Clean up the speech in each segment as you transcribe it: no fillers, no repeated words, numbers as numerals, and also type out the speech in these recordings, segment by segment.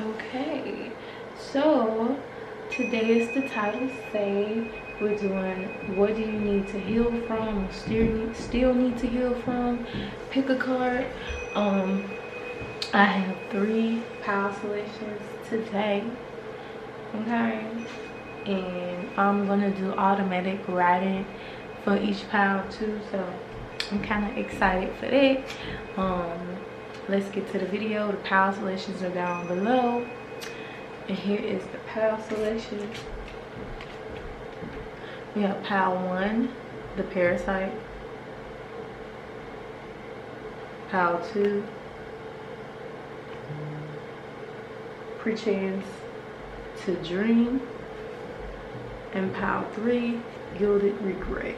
Okay, so today is the title say. We're doing what do you need to heal from or still need to heal from. Pick a card. I have 3 power selections today. Okay, and I'm gonna do automatic writing for each pile too, so I'm kind of excited for that. Let's get to the video. The pile selections are down below, and here is the pile selection. We have pile 1, the parasite. Pile 2, pre-chance to dream. And pile 3, gilded regret.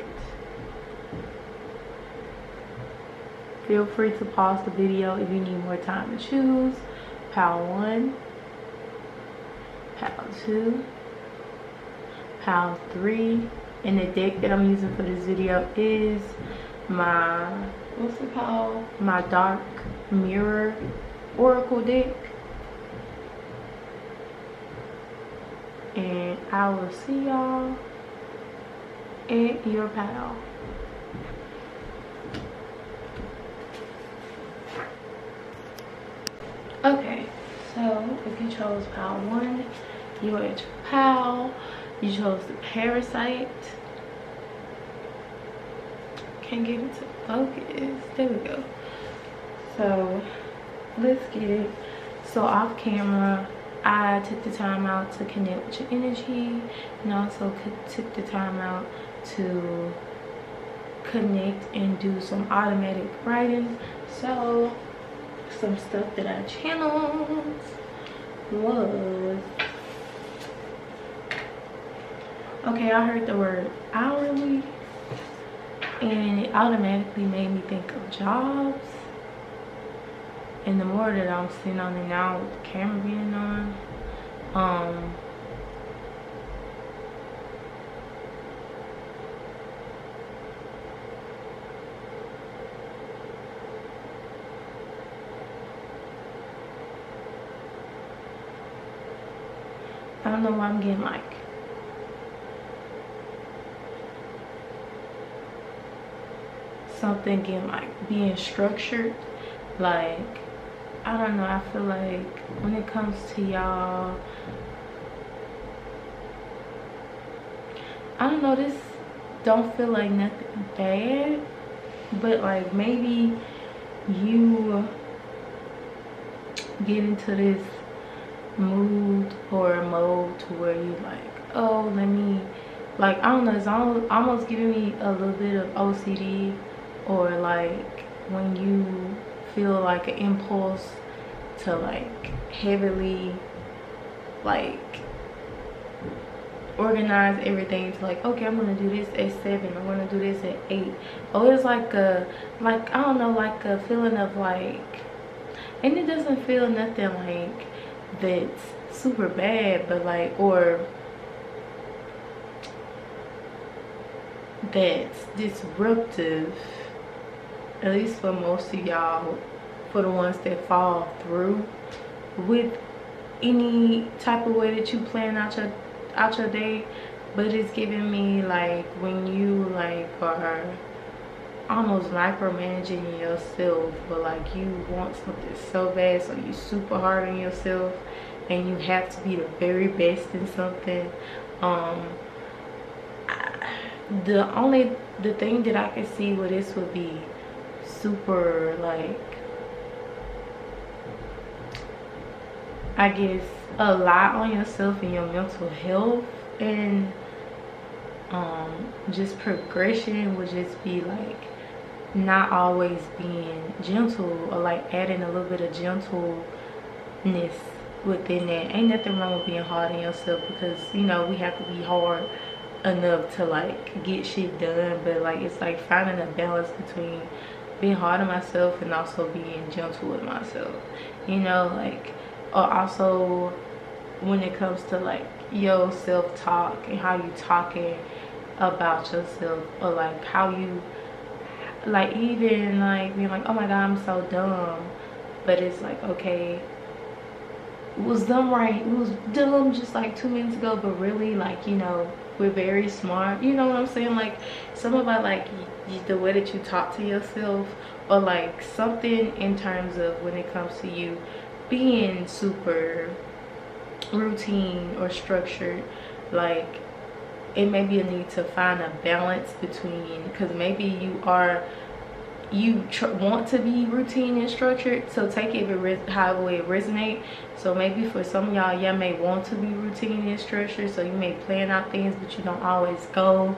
Feel free to pause the video if you need more time to choose. Pile 1, pile 2, pile 3. And the deck that I'm using for this video is my, what's it called? My Dark Mirror Oracle deck. And I will see y'all at your pile. Okay, so if you chose pile 1, you are at your pile. You chose the parasite. Can't get it to focus. There we go. So let's get it. So off camera, I took the time out to connect with your energy, and also took the time out to connect and do some automatic writing. So some stuff that I channeled was, okay, I heard the word hourly, and it automatically made me think of jobs. And the more that I'm sitting on it now with the camera being on, I don't know why I'm getting like something getting like being structured. Like, I don't know, I feel like when it comes to y'all, I don't know, this don't feel like nothing bad, but like maybe you get into this mood or mode to where you like, oh, let me, like, I don't know, it's almost giving me a little bit of OCD, or like when you feel like an impulse to like heavily like organize everything to like, okay, I'm gonna do this at 7, I'm gonna do this at 8. Oh, it's like a, like, I don't know, like a feeling of like, and it doesn't feel nothing like that's super bad, but like, or that's disruptive, at least for most of y'all, for the ones that fall through with any type of way that you plan out your day. But it's giving me like when you like are almost micromanaging yourself, but like you want something so bad, so you super hard on yourself and you have to be the very best in something. The thing that I can see where this would be super like, I guess, a lot on yourself and your mental health, and just progression would just be like not always being gentle, or like adding a little bit of gentleness within that. Ain't nothing wrong with being hard on yourself, because you know we have to be hard enough to like get shit done, but like it's like finding a balance between being hard on myself and also being gentle with myself, you know, like, or also when it comes to like your self-talk and how you talking about yourself, or like how you like even like being like, oh my god, I'm so dumb, but it's like, okay, was done right. We was dumb just like 2 minutes ago, but really, like, you know, we're very smart. You know what I'm saying? Like, some about like the way that you talk to yourself, or like something in terms of when it comes to you being super routine or structured. Like, it may be a need to find a balance between, because maybe you want to be routine and structured, so take it however it resonates. So maybe for some of y'all may want to be routine and structured, so you may plan out things, but you don't always go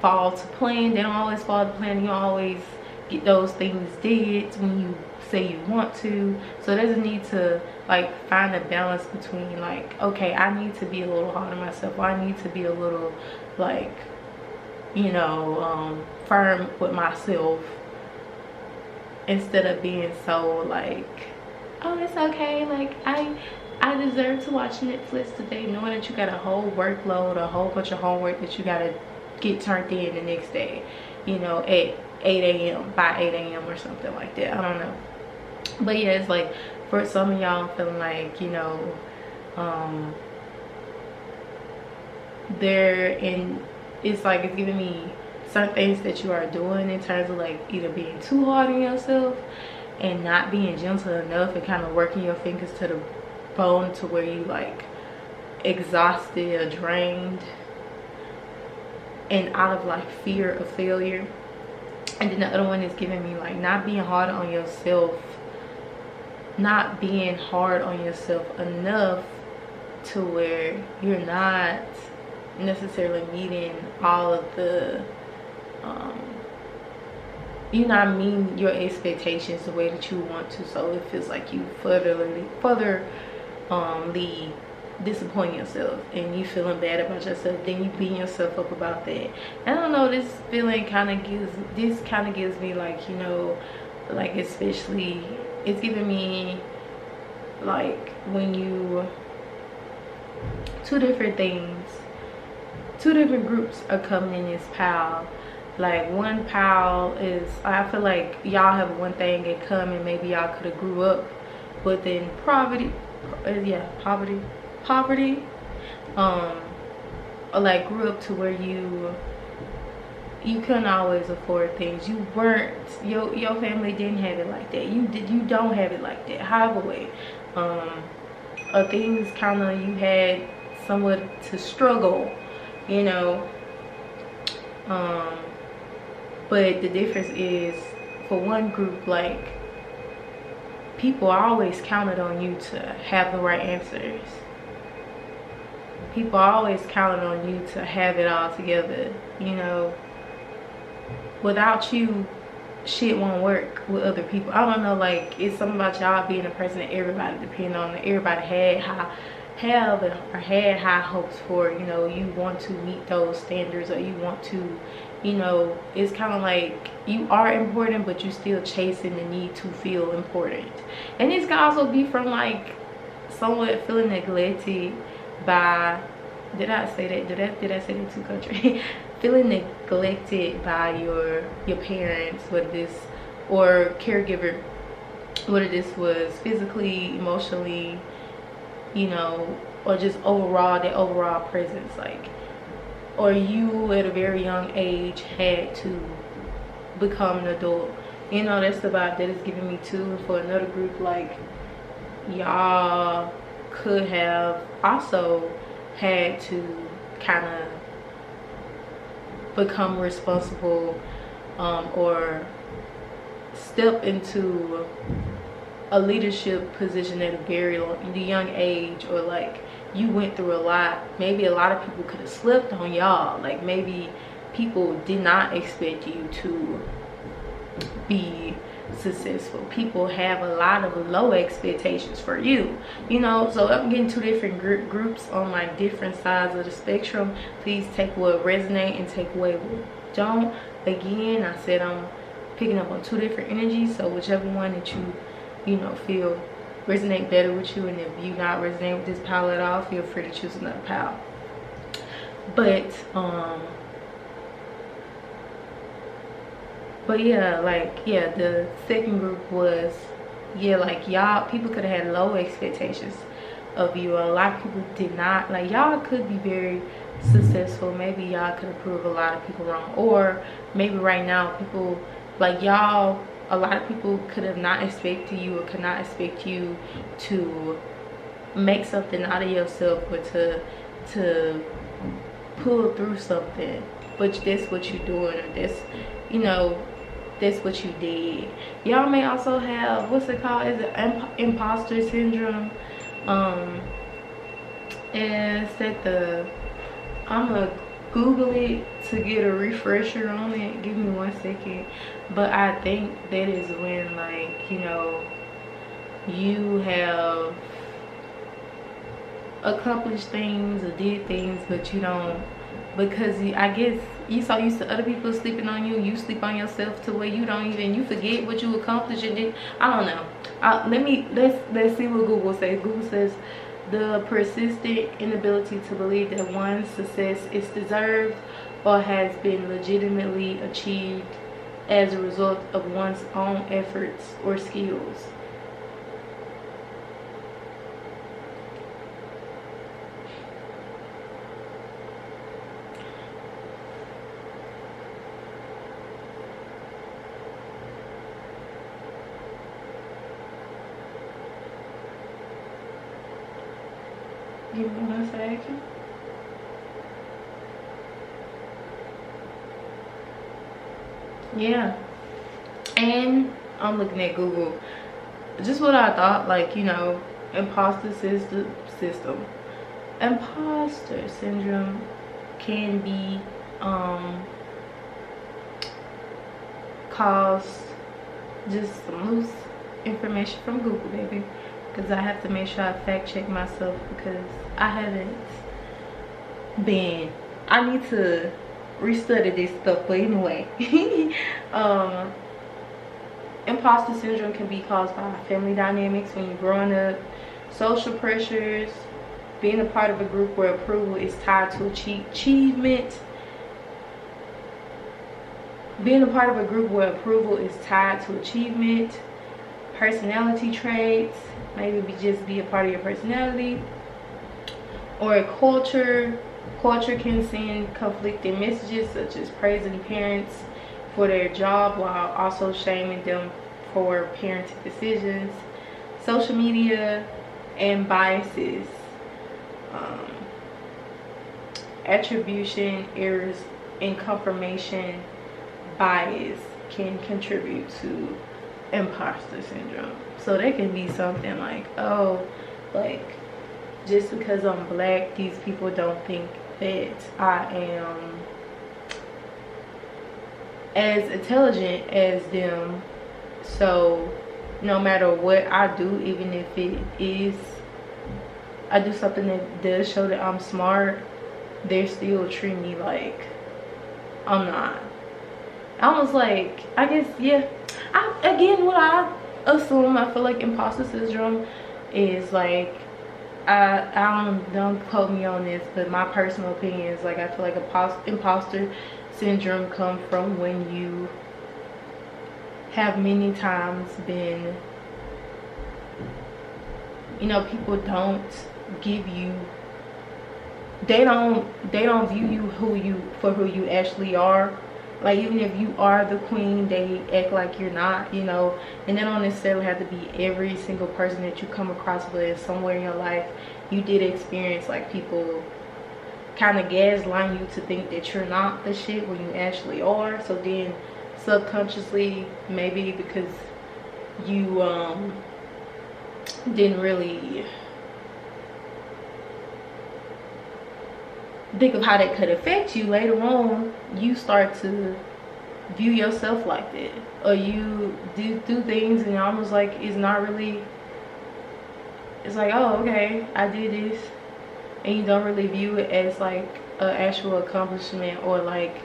fall to plan. They don't always fall to plan. You don't always get those things did when you say you want to. So there's a need to like find a balance between, like, okay, I need to be a little hard on myself, or I need to be a little, like, you know, firm with myself, instead of being so like, oh, it's okay, like I deserve to watch Netflix today, knowing that you got a whole workload, a whole bunch of homework that you gotta get turned in the next day, you know, at 8 a.m. by 8 a.m. or something like that. I don't know. But yeah, it's like for some of y'all, I'm feeling like, you know, it's like it's giving me certain things that you are doing in terms of like either being too hard on yourself and not being gentle enough, and kind of working your fingers to the bone to where you like exhausted or drained and out of like fear of failure. And then the other one is giving me like not being hard on yourself enough to where you're not necessarily meeting all of the you're not meeting your expectations the way that you want to, so it feels like you furtherly disappoint yourself and you feeling bad about yourself, then you beating yourself up about that. And I don't know, this feeling kind of gives me like, you know, like, especially it's giving me like when you two different groups are coming in this pile. Like, one pile is, I feel like y'all have one thing in common. Maybe y'all could have grew up within poverty, or like grew up to where you couldn't always afford things. You weren't, your family didn't have it like that. You don't have it like that. However way, things kind of, you had somewhat to struggle, you know. But the difference is, for one group, like, people always counted on you to have the right answers. People always counted on you to have it all together, you know. Without you, shit won't work with other people. I don't know, like, it's something about y'all being a person that everybody depend on, that everybody had high hopes for, you know. You want to meet those standards, or you want to, you know, it's kind of like you are important, but you still chasing the need to feel important. And this can also be from like somewhat feeling neglected by, did I say that too country? Feeling neglected by your parents, whether this, or caregiver, whether this was physically, emotionally, you know, or just overall, that overall presence, like, or you at a very young age had to become an adult. You know, that's the vibe that is giving me too. And for another group, like, y'all could have also had to kind of become responsible, or step into a leadership position at a very young age, or like you went through a lot. Maybe a lot of people could have slipped on y'all. Like, maybe people did not expect you to be successful. People have a lot of low expectations for you, you know. So I'm getting two different groups on like different sides of the spectrum. Please take what resonate and take away what don't. Again, I said I'm picking up on two different energies, so whichever one that you know feel resonate better with you, and if you not resonate with this pile at all, feel free to choose another pile. But yeah, like, yeah, the second group was yeah, like y'all, people could have had low expectations of you. A lot of people did not. Like, y'all could be very successful. Maybe y'all could have proved a lot of people wrong, or maybe right now people like y'all, a lot of people could have not expected you, or could not expect you to make something out of yourself, or to pull through something. But that's what you're doing, or that's, you know, that's what you did. Y'all may also have, what's it called, is it imposter syndrome? And said the, I'm gonna Google it to get a refresher on it. Give me 1 second. But I think that is when, like, you know, you have accomplished things or did things, but you don't, because I guess you so used to other people sleeping on you, you sleep on yourself to where you don't even, you forget what you accomplished and did. I don't know. Let's see what Google says. Google says the persistent inability to believe that one's success is deserved or has been legitimately achieved as a result of one's own efforts or skills. Give me 1 second. Yeah, and I'm looking at Google. Just what I thought, like, you know, imposter system. Imposter syndrome can be caused, just some loose information from Google, baby, because I have to make sure I fact check myself, because I haven't been, I need to restudy this stuff. But anyway, imposter syndrome can be caused by family dynamics when you're growing up, social pressures, being a part of a group where approval is tied to achievement, being a part of a group where approval is tied to achievement, personality traits, maybe just be a part of your personality, or a culture can send conflicting messages, such as praising parents for their job while also shaming them for parenting decisions, social media, and biases, attribution errors and confirmation bias can contribute to imposter syndrome. So that can be something like, oh, like, just because I'm black, these people don't think that I am as intelligent as them. So no matter what I do, even if it is, I do something that does show that I'm smart, they're still treating me like I'm not. Almost like, I guess, yeah. Again, what I assume, I feel like imposter syndrome is like, I don't quote me on this, but my personal opinion is like, I feel like imposter syndrome comes from when you have many times been, you know, people don't give you, they don't view you for who you actually are. Like, even if you are the queen, they act like you're not, you know. And they don't necessarily have to be every single person that you come across, but somewhere in your life you did experience like people kind of gaslighting you to think that you're not the shit when you actually are. So then subconsciously, maybe because you didn't really think of how that could affect you later on, you start to view yourself like that, or you do things and almost like it's not really, it's like, oh, okay, I did this, and you don't really view it as like an actual accomplishment, or like,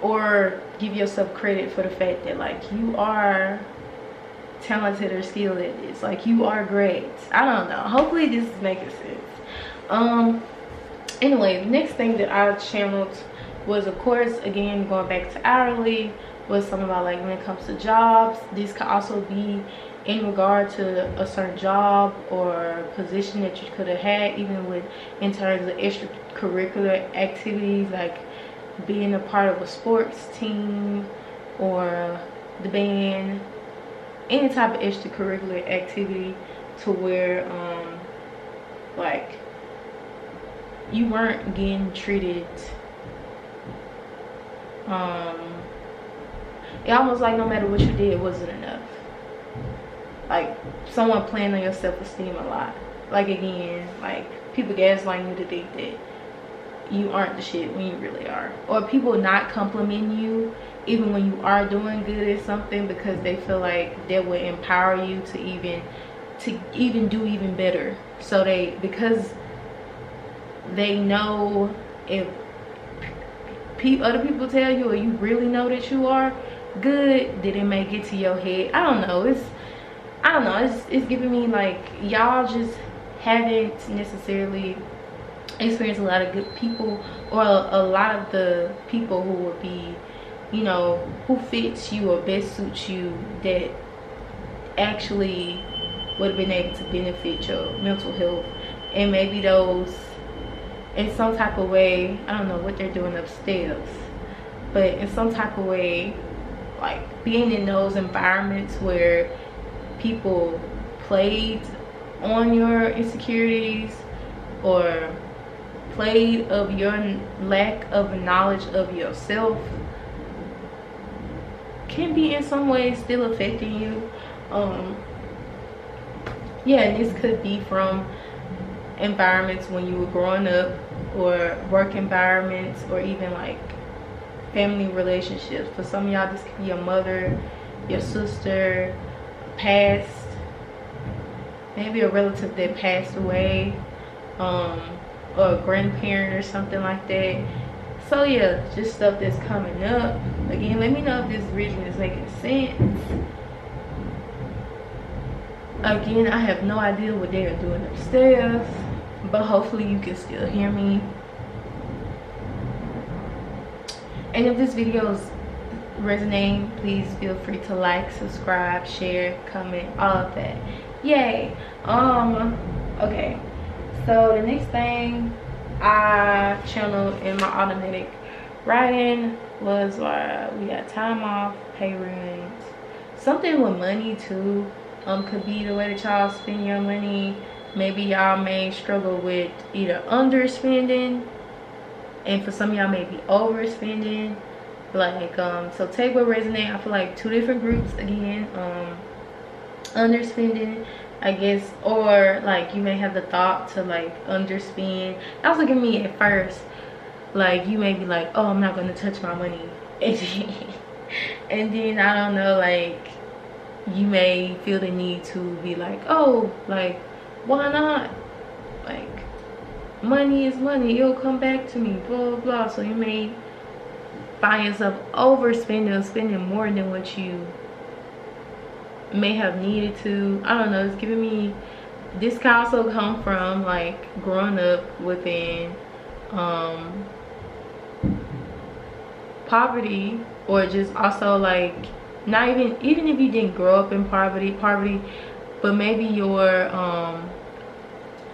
or give yourself credit for the fact that like you are talented or skilled at this, like you are great. I don't know, hopefully this is making sense. Anyway, the next thing that I channeled was, of course, again, going back to hourly, was something about like when it comes to jobs. This could also be in regard to a certain job or position that you could have had, even with in terms of extracurricular activities, like being a part of a sports team or the band, any type of extracurricular activity, to where like you weren't getting treated it almost like no matter what you did, it wasn't enough. Like someone playing on your self-esteem a lot. Like again, like people gaslighting you to think that you aren't the shit when you really are, or people not complimenting you even when you are doing good at something, because they feel like that would empower you to even do even better. So because they know if other people tell you, or you really know that you are good, then it may get to your head. I don't know, it's giving me like y'all just haven't necessarily experienced a lot of good people, or a lot of the people who would be, you know, who fits you or best suits you, that actually would have been able to benefit your mental health. And maybe those, in some type of way, I don't know what they're doing upstairs, but in some type of way, like being in those environments where people played on your insecurities or played of your lack of knowledge of yourself, can be in some ways still affecting you. Yeah, and this could be from environments when you were growing up, or work environments, or even like family relationships. For some of y'all, this could be your mother, your sister, past, maybe a relative that passed away, or a grandparent or something like that. So yeah, just stuff that's coming up. Again, let me know if this reading is making sense. Again, I have no idea what they are doing upstairs, but hopefully you can still hear me. And if this video is resonating, please feel free to like, subscribe, share, comment, all of that. Yay. Okay, so the next thing I channeled in my automatic writing was we got time off, pay rent, something with money too. Could be the way that y'all spend your money. Maybe y'all may struggle with either underspending, and for some of y'all may be overspending. Like so take what resonates. I feel like two different groups again. Underspending, I guess, or like you may have the thought to like underspend. That was looking at me at first, like you may be like, oh, I'm not gonna touch my money, and then I don't know, like you may feel the need to be like, oh, like why not, like money is money, it'll come back to me, blah blah blah. So you may find yourself overspending or spending more than what you may have needed to. I don't know, it's giving me, this can also come from like growing up within poverty, or just also like not even if you didn't grow up in poverty, but maybe your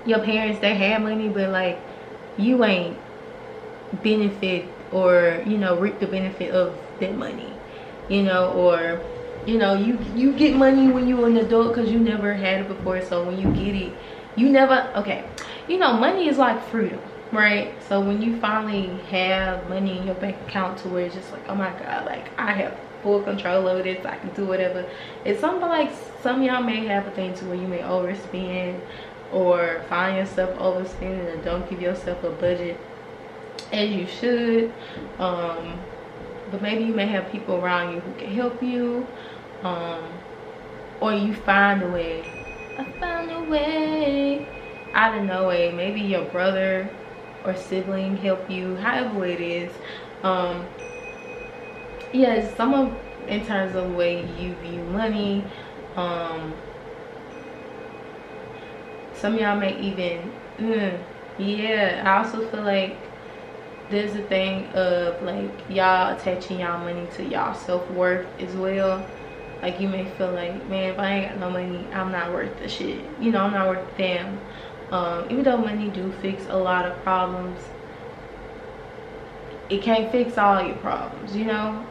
parents, they had money, but like you ain't benefit, or you know, reap the benefit of that money, you know, or you know, you get money when you're an adult because you never had it before. So when you get it, you never, okay, you know, money is like freedom, right? So when you finally have money in your bank account to where it's just like, oh my god, like I have full control over this, I can do whatever. It's something like some of y'all may have a thing to where you may overspend, or find yourself overspending, and don't give yourself a budget as you should. But maybe you may have people around you who can help you, or you find a way. I found a way out of no way. Maybe your brother or sibling help you, however it is. Yeah, some of, in terms of the way you view money. Some of y'all may even, yeah, I also feel like there's a thing of like y'all attaching y'all money to y'all self-worth as well. Like you may feel like, man, if I ain't got no money, I'm not worth the shit, you know, I'm not worth the damn. Even though money do fix a lot of problems, it can't fix all your problems, you know.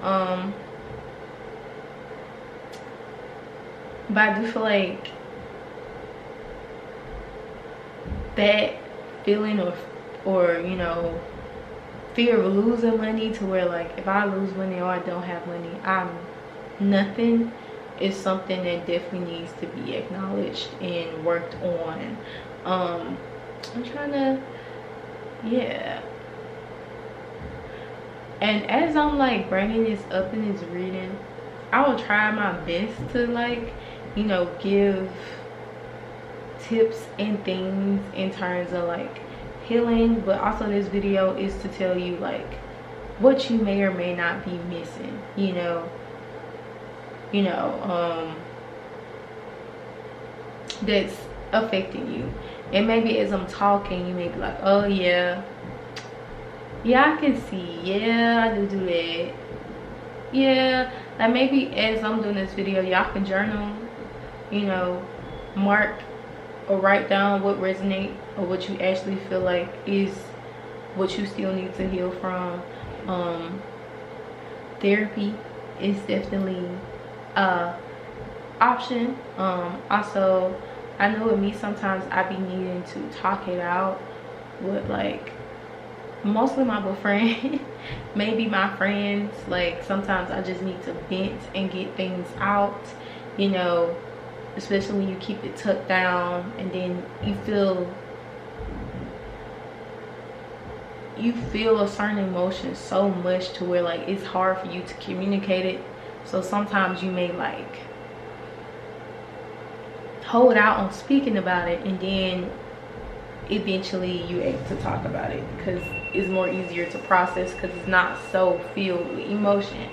But I do feel like that feeling or you know, fear of losing money, to where like if I lose money or I don't have money, I'm nothing, is something that definitely needs to be acknowledged and worked on. I'm trying to, yeah. And as I'm like bringing this up in this reading, I will try my best to like, you know, give tips and things in terms of like healing, but also this video is to tell you like what you may or may not be missing, you know, that's affecting you. And maybe as I'm talking, you may be like, oh yeah, I can see, yeah, I do that, yeah. Like maybe as I'm doing this video, y'all can journal, you know, mark or write down what resonates or what you actually feel like is what you still need to heal from. Therapy is definitely a option. Also, I know with me, sometimes I be needing to talk it out with like mostly my boyfriend, maybe my friends. Like sometimes I just need to vent and get things out, you know, especially when you keep it tucked down and then you feel a certain emotion so much to where like it's hard for you to communicate it. So sometimes you may like hold out on speaking about it, and then eventually you able to talk about it because it's more easier to process because it's not so filled with emotion.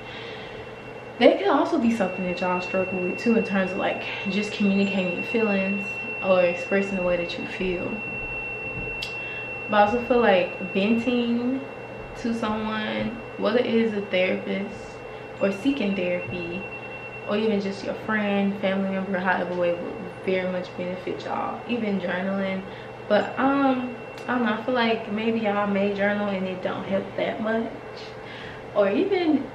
That can also be something that y'all struggle with too, in terms of like just communicating your feelings or expressing the way that you feel. But I also feel like venting to someone, whether it is a therapist or seeking therapy, or even just your friend, family member, however way, would very much benefit y'all. Even journaling. But I don't know, I feel like maybe y'all may journal and it don't help that much. Or even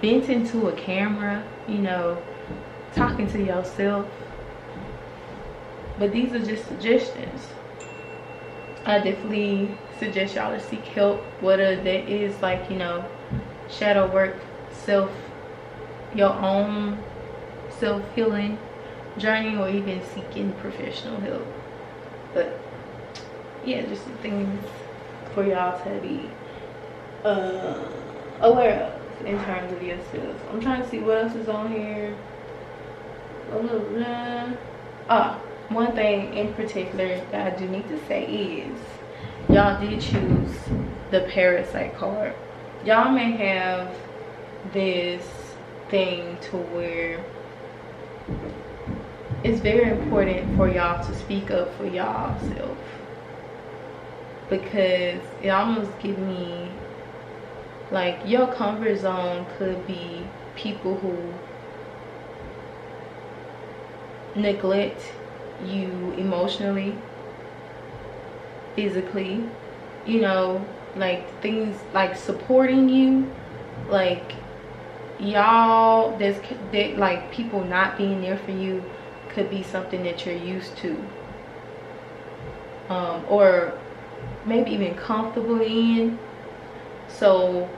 venting to a camera, you know, talking to yourself. But these are just suggestions. I definitely suggest y'all to seek help, whether that is like, you know, shadow work, your own self-healing journey, or even seeking professional help. But yeah, just some things for y'all to be aware of in terms of yourself. I'm trying to see what else is on here. One thing in particular that I do need to say is y'all did choose the Parasite card. Y'all may have this thing to where it's very important for y'all to speak up for y'all self, because it almost gives me like your comfort zone could be people who neglect you emotionally, physically, you know, like things like supporting you, like y'all, that like people not being there for you could be something that you're used to, or maybe even comfortable in. So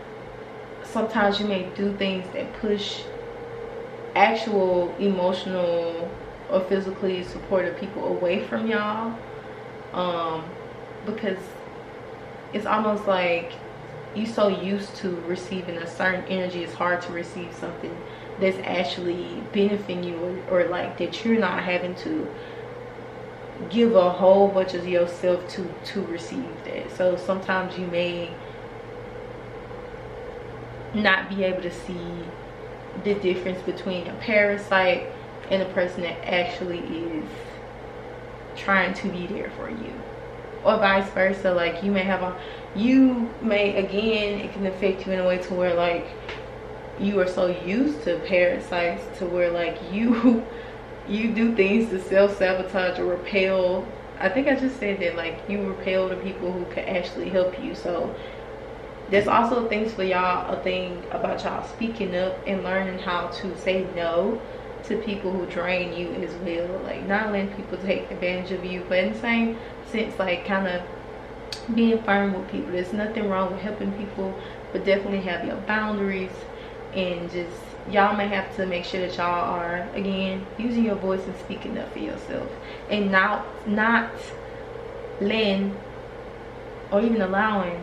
sometimes you may do things that push actual emotional or physically supportive people away from y'all, because it's almost like you're so used to receiving a certain energy, it's hard to receive something that's actually benefiting you, or like that you're not having to give a whole bunch of yourself to receive that. So sometimes you may not be able to see the difference between a parasite and a person that actually is trying to be there for you. or vice versa. Like you may again, it can affect you in a way to where like you are so used to parasites to where like you do things to self-sabotage or repel. I think I just said that, like you repel the people who could actually help you. So there's also things for y'all, a thing about y'all speaking up and learning how to say no to people who drain you as well. Like not letting people take advantage of you, but in the same sense, like kind of being firm with people. There's nothing wrong with helping people, but definitely have your boundaries. And just y'all may have to make sure that y'all are, again, using your voice and speaking up for yourself, and not letting or even allowing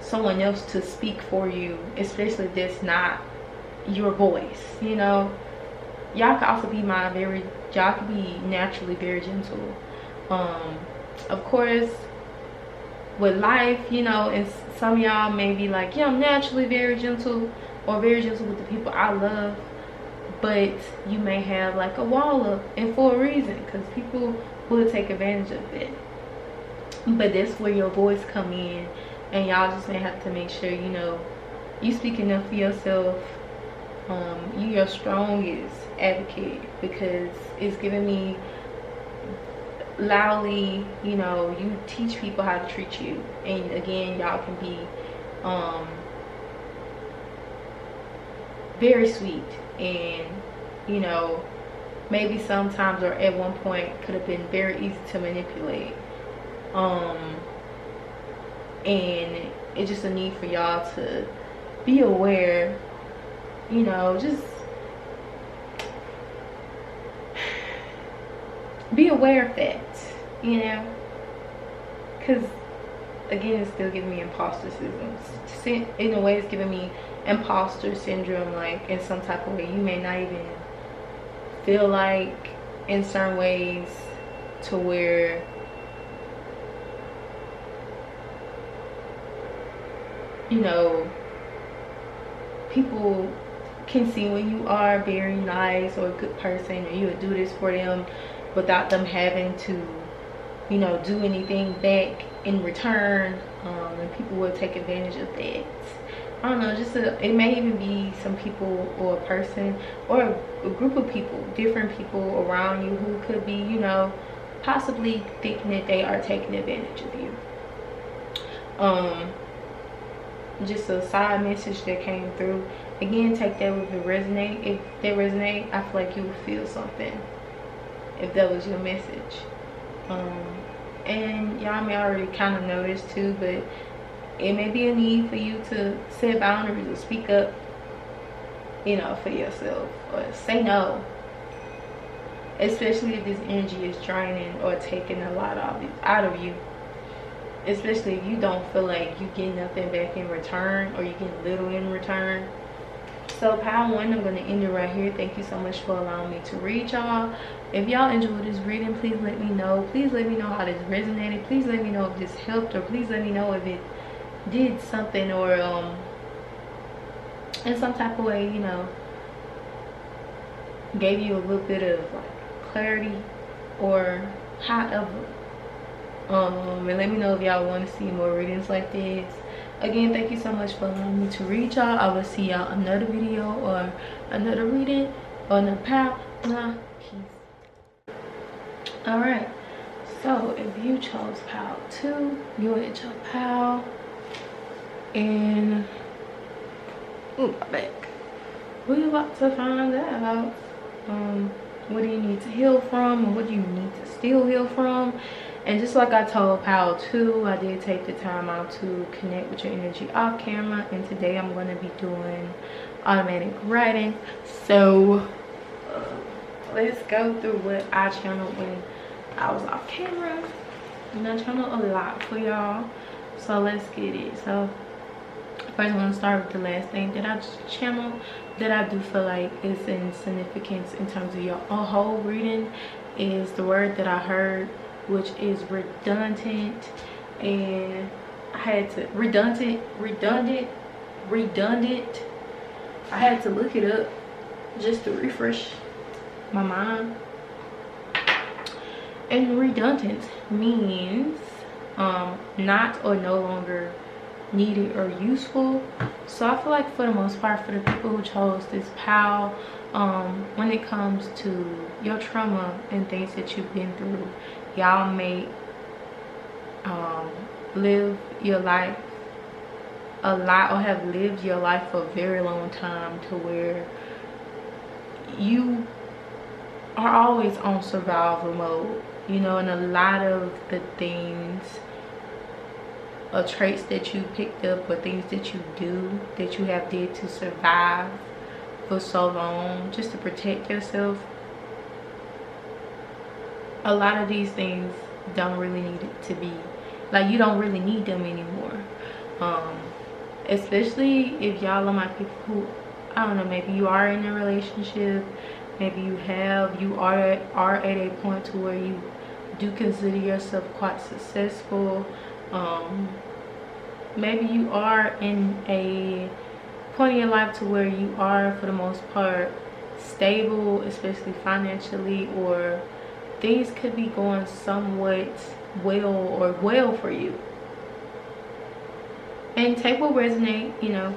someone else to speak for you, especially if that's not your voice. You know, y'all can also be y'all can be naturally very gentle. Of course, with life, you know, and some of y'all may be like, yeah, I'm naturally very gentle, or very gentle with the people I love, but you may have like a wall up, and for a reason, because people will take advantage of it. But that's where your voice come in, and y'all just may have to make sure, you know, you speaking up for yourself. You your strongest advocate, because it's giving me loudly, you know, you teach people how to treat you. And again, y'all can be very sweet, and you know, maybe sometimes or at one point could have been very easy to manipulate. And it's just a need for y'all to be aware, you know, just be aware of that, you know, because again, it's still giving me imposter syndrome. In a way, it's giving me imposter syndrome, like in some type of way. You may not even feel like in certain ways, to where you know, people can see when you are very nice or a good person, or you would do this for them without them having to, you know, do anything back in return. And people will take advantage of that. I don't know, just it may even be some people or a person or a group of people, different people around you who could be, you know, possibly thinking that they are taking advantage of you. Just a side message that came through. Again, take that with it resonate. If they resonate, I feel like you would feel something if that was your message. And y'all may already kind of know this too, but it may be a need for you to set boundaries or speak up, you know, for yourself, or say no, especially if this energy is draining or taking a lot out of you, especially if you don't feel like you get nothing back in return, or you get little in return. So pile one, I'm going to end it right here. Thank you so much for allowing me to read y'all. If y'all enjoyed this reading, please let me know. Please let me know how this resonated. Please let me know if this helped, or please let me know if it did something, or in some type of way, you know, gave you a little bit of like clarity, or however. And let me know if y'all want to see more readings like this. Again, thank you so much for allowing me to read y'all. I will see y'all another video or another reading or another pal. Peace. Alright, so if you chose pal 2, you're at your pal. And ooh, my back. We're about to find out what do you need to heal from, or what do you need to still heal from. And just like I told pal 2, I did take the time out to connect with your energy off camera, and today I'm going to be doing automatic writing. So let's go through what I channeled when I was off camera. And I channeled a lot for y'all, so let's get it. So first, I'm going to start with the last thing that I channeled that I do feel like is in significance in terms of your whole reading, is the word that I heard, which is redundant. And I had to redundant. I had to look it up just to refresh my mind. And redundant means not or no longer needed or useful. So I feel like for the most part, for the people who chose this pal, when it comes to your trauma and things that you've been through, y'all may live your life a lot, or have lived your life for a very long time, to where you are always on survival mode, you know. And a lot of the things or traits that you picked up, or things that you do, that you have did to survive for so long, just to protect yourself, a lot of these things don't really need it to be, like, you don't really need them anymore. Especially if y'all are my people who, I don't know, maybe you are in a relationship, maybe you are at a point to where you do consider yourself quite successful. Maybe you are in a point in your life to where you are, for the most part, stable, especially financially, or things could be going somewhat well for you. And take what resonate, you know.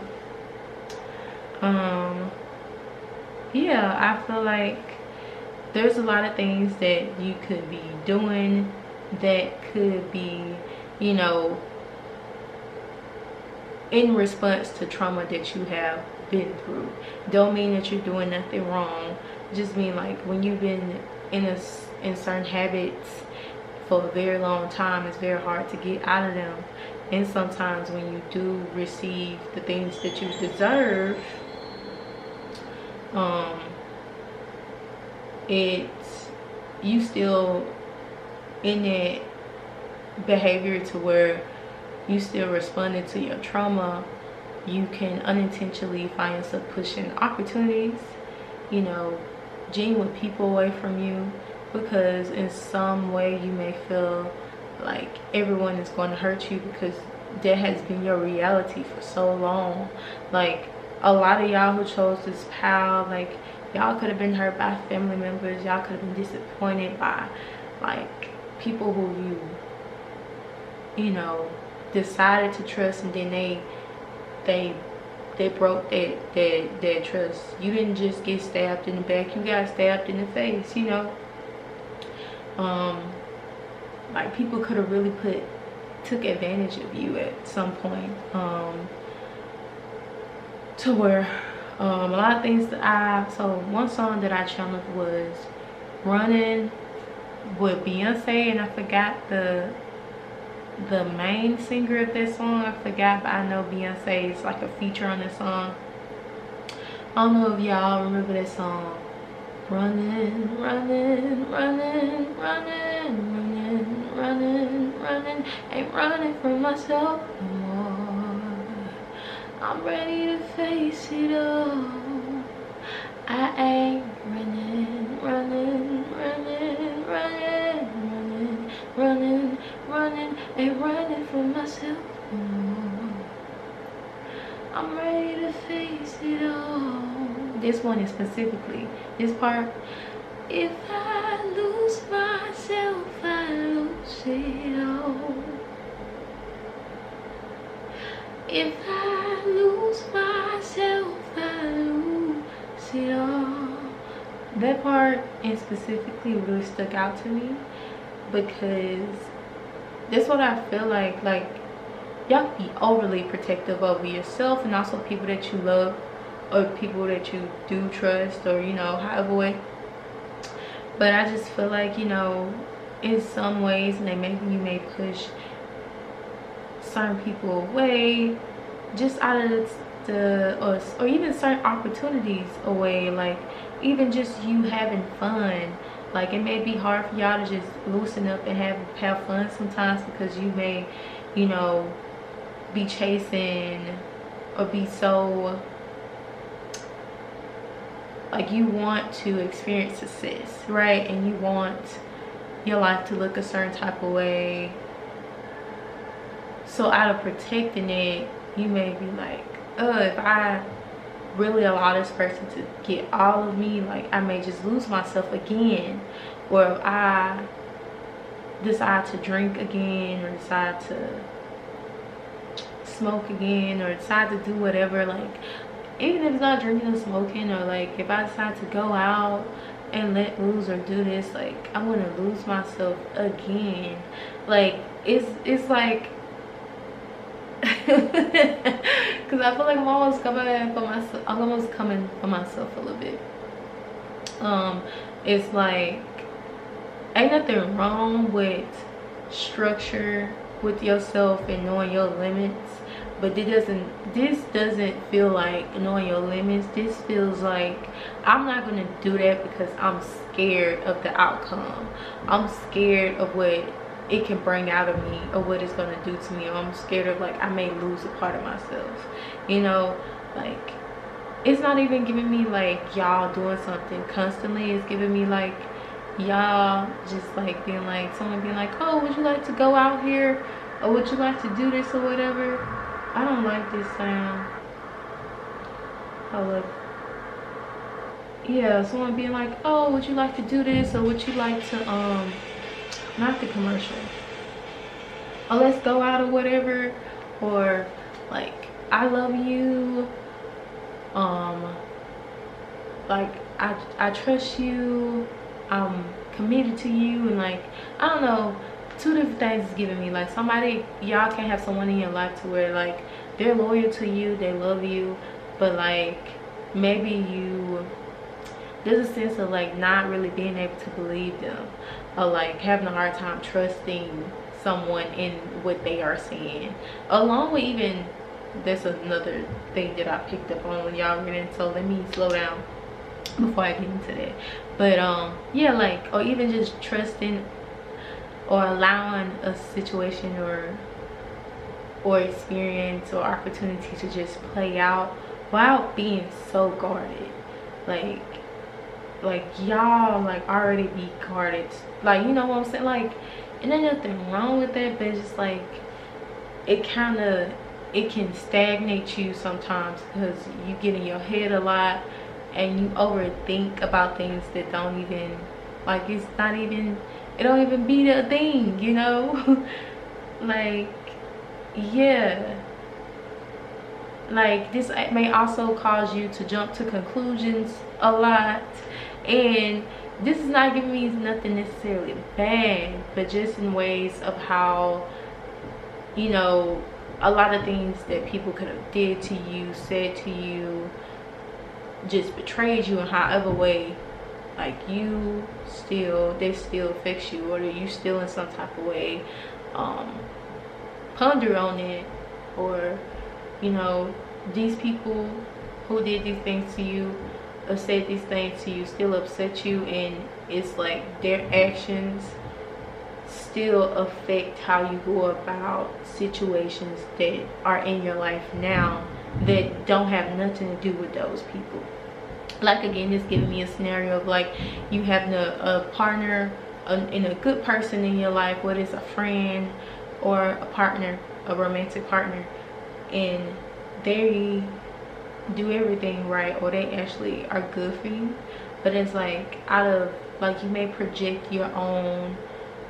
Yeah, I feel like there's a lot of things that you could be doing that could be, you know, in response to trauma that you have been through. Don't mean that you're doing nothing wrong. Just mean, like, when you've been in certain habits for a very long time, it's very hard to get out of them. And sometimes when you do receive the things that you deserve, you still in that behavior to where you still responding to your trauma, you can unintentionally find yourself pushing opportunities, you know, genuine people away from you, because in some way you may feel like everyone is going to hurt you, because that has been your reality for so long. Like, a lot of y'all who chose this pal, like, y'all could have been hurt by family members, y'all could have been disappointed by, like, people who you know, decided to trust, and then they broke that trust. You didn't just get stabbed in the back, you got stabbed in the face, you know. Like, people could have really took advantage of you at some point, to where a lot of things that so one song that I channeled was Running with Beyonce, and I forgot the main singer of that song, I forgot, but I know Beyonce is like a feature on that song. I don't know if y'all remember that song. Running, running, running, running, running, running, running, ain't running from myself no more. I'm ready to face it all. I ain't running, running, running, running, running, running, running, ain't running from myself no more. I'm ready to face it all. This one is specifically, this part. If I lose myself, I lose it all. If I lose myself, I lose it all. That part and specifically really stuck out to me, because that's what I feel like y'all be overly protective over yourself, and also people that you love, or people that you do trust, or, you know, however way. But I just feel like, you know, in some ways, and maybe you may push certain people away just out of or even certain opportunities away, like even just you having fun. Like, it may be hard for y'all to just loosen up and have fun sometimes, because you may, you know, be chasing or be so, like, you want to experience success, right? And you want your life to look a certain type of way. So out of protecting it, you may be like, oh, if I really allow this person to get all of me, like, I may just lose myself again. Or if I decide to drink again, or decide to smoke again, or decide to do whatever, like even if it's not drinking or smoking, or like if I decide to go out and let loose or do this, like I'm gonna lose myself again. Like it's like because I feel like I'm almost coming for myself a little bit. It's like ain't nothing wrong with structure with yourself and knowing your limits, but this doesn't feel like knowing your limits. This feels like I'm not gonna do that because I'm scared of the outcome. I'm scared of what it can bring out of me, or what it's gonna do to me, or I'm scared of like I may lose a part of myself, you know. Like it's not even giving me like y'all doing something constantly. It's giving me like y'all just like being like, someone being like, oh, would you like to go out here, or would you like to do this or whatever. I don't like this sound. Oh look, yeah, someone being like, oh, would you like to do this, or would you like to not the commercial, oh, let's go out or whatever, or like I love you, like I trust you, I'm committed to you, and like I don't know, two different things is giving me. Like somebody, y'all can have someone in your life to where like they're loyal to you, they love you, but like maybe there's a sense of like not really being able to believe them, or like having a hard time trusting someone in what they are saying, along with even, that's another thing that I picked up on when y'all reading, so let me slow down before I get into that. But yeah, like, or even just trusting or allowing a situation or experience or opportunity to just play out without being so guarded. Like y'all like already be guarded, like, you know what I'm saying? Like, and there's nothing wrong with that, but it's just like it can stagnate you sometimes, because you get in your head a lot and you overthink about things that don't even, like, it don't even be the thing, you know. Like, yeah, like this may also cause you to jump to conclusions a lot, and this is not giving me nothing necessarily bad, but just in ways of how, you know, a lot of things that people could have did to you, said to you, just betrayed you in however way, like they still affects you, or you still in some type of way ponder on it, or, you know, these people who did these things to you or said these things to you still upset you, and it's like their actions still affect how you go about situations that are in your life now that don't have nothing to do with those people. Like, again, it's giving me a scenario of like you having a partner and a good person in your life, whether it's a friend or a partner, a romantic partner, and they do everything right, or they actually are good for you, but it's like out of, like, you may project your own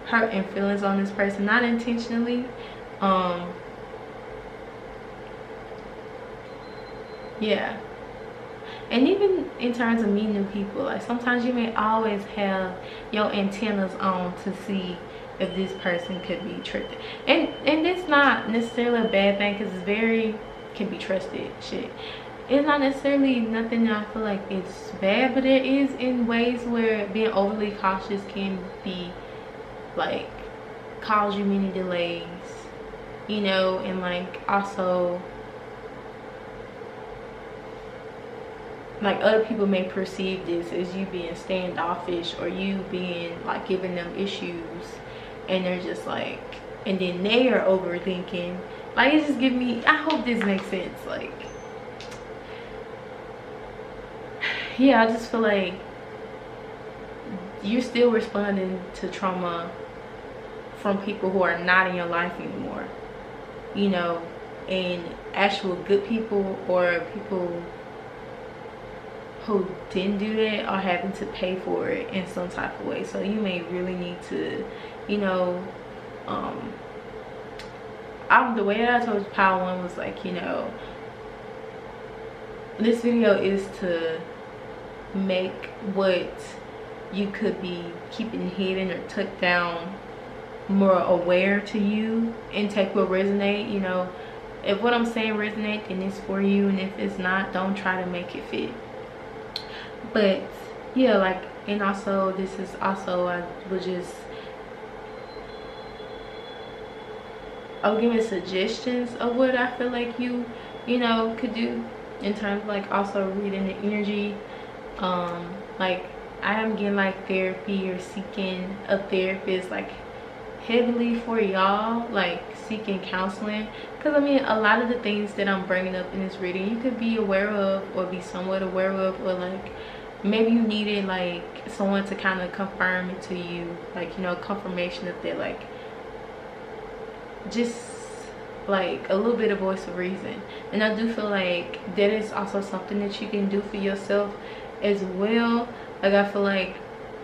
hurt and feelings on this person, not intentionally. Yeah, and even in terms of meeting new people, like sometimes you may always have your antennas on to see if this person could be tricked, and it's not necessarily a bad thing, because it's can be trusted shit. It's not necessarily nothing that I feel like it's bad, but it is in ways where being overly cautious can be like cause you many delays, you know, and like also like other people may perceive this as you being standoffish, or you being like giving them issues, and they're just like, and then they are overthinking. Like, it just give me, I hope this makes sense. Like, yeah, I just feel like you're still responding to trauma from people who are not in your life anymore, you know, and actual good people, or people who didn't do that are having to pay for it in some type of way. So you may really need to you know, the way that I told Power One was like, you know, this video is to make what you could be keeping hidden or tucked down more aware to you, and take what resonate. You know, if what I'm saying resonate, then it's for you, and if it's not, don't try to make it fit. But yeah, like, and also this is also, I was giving suggestions of what I feel like you know, could do in terms of like also reading the energy. Like, I am getting like therapy or seeking a therapist, like heavily for y'all, like seeking counseling, because I mean, a lot of the things that I'm bringing up in this reading you could be aware of or be somewhat aware of, or like maybe you needed like someone to kind of confirm it to you, like, you know, confirmation of that, like just like a little bit of voice of reason. And I do feel like that is also something that you can do for yourself as well. Like, I feel like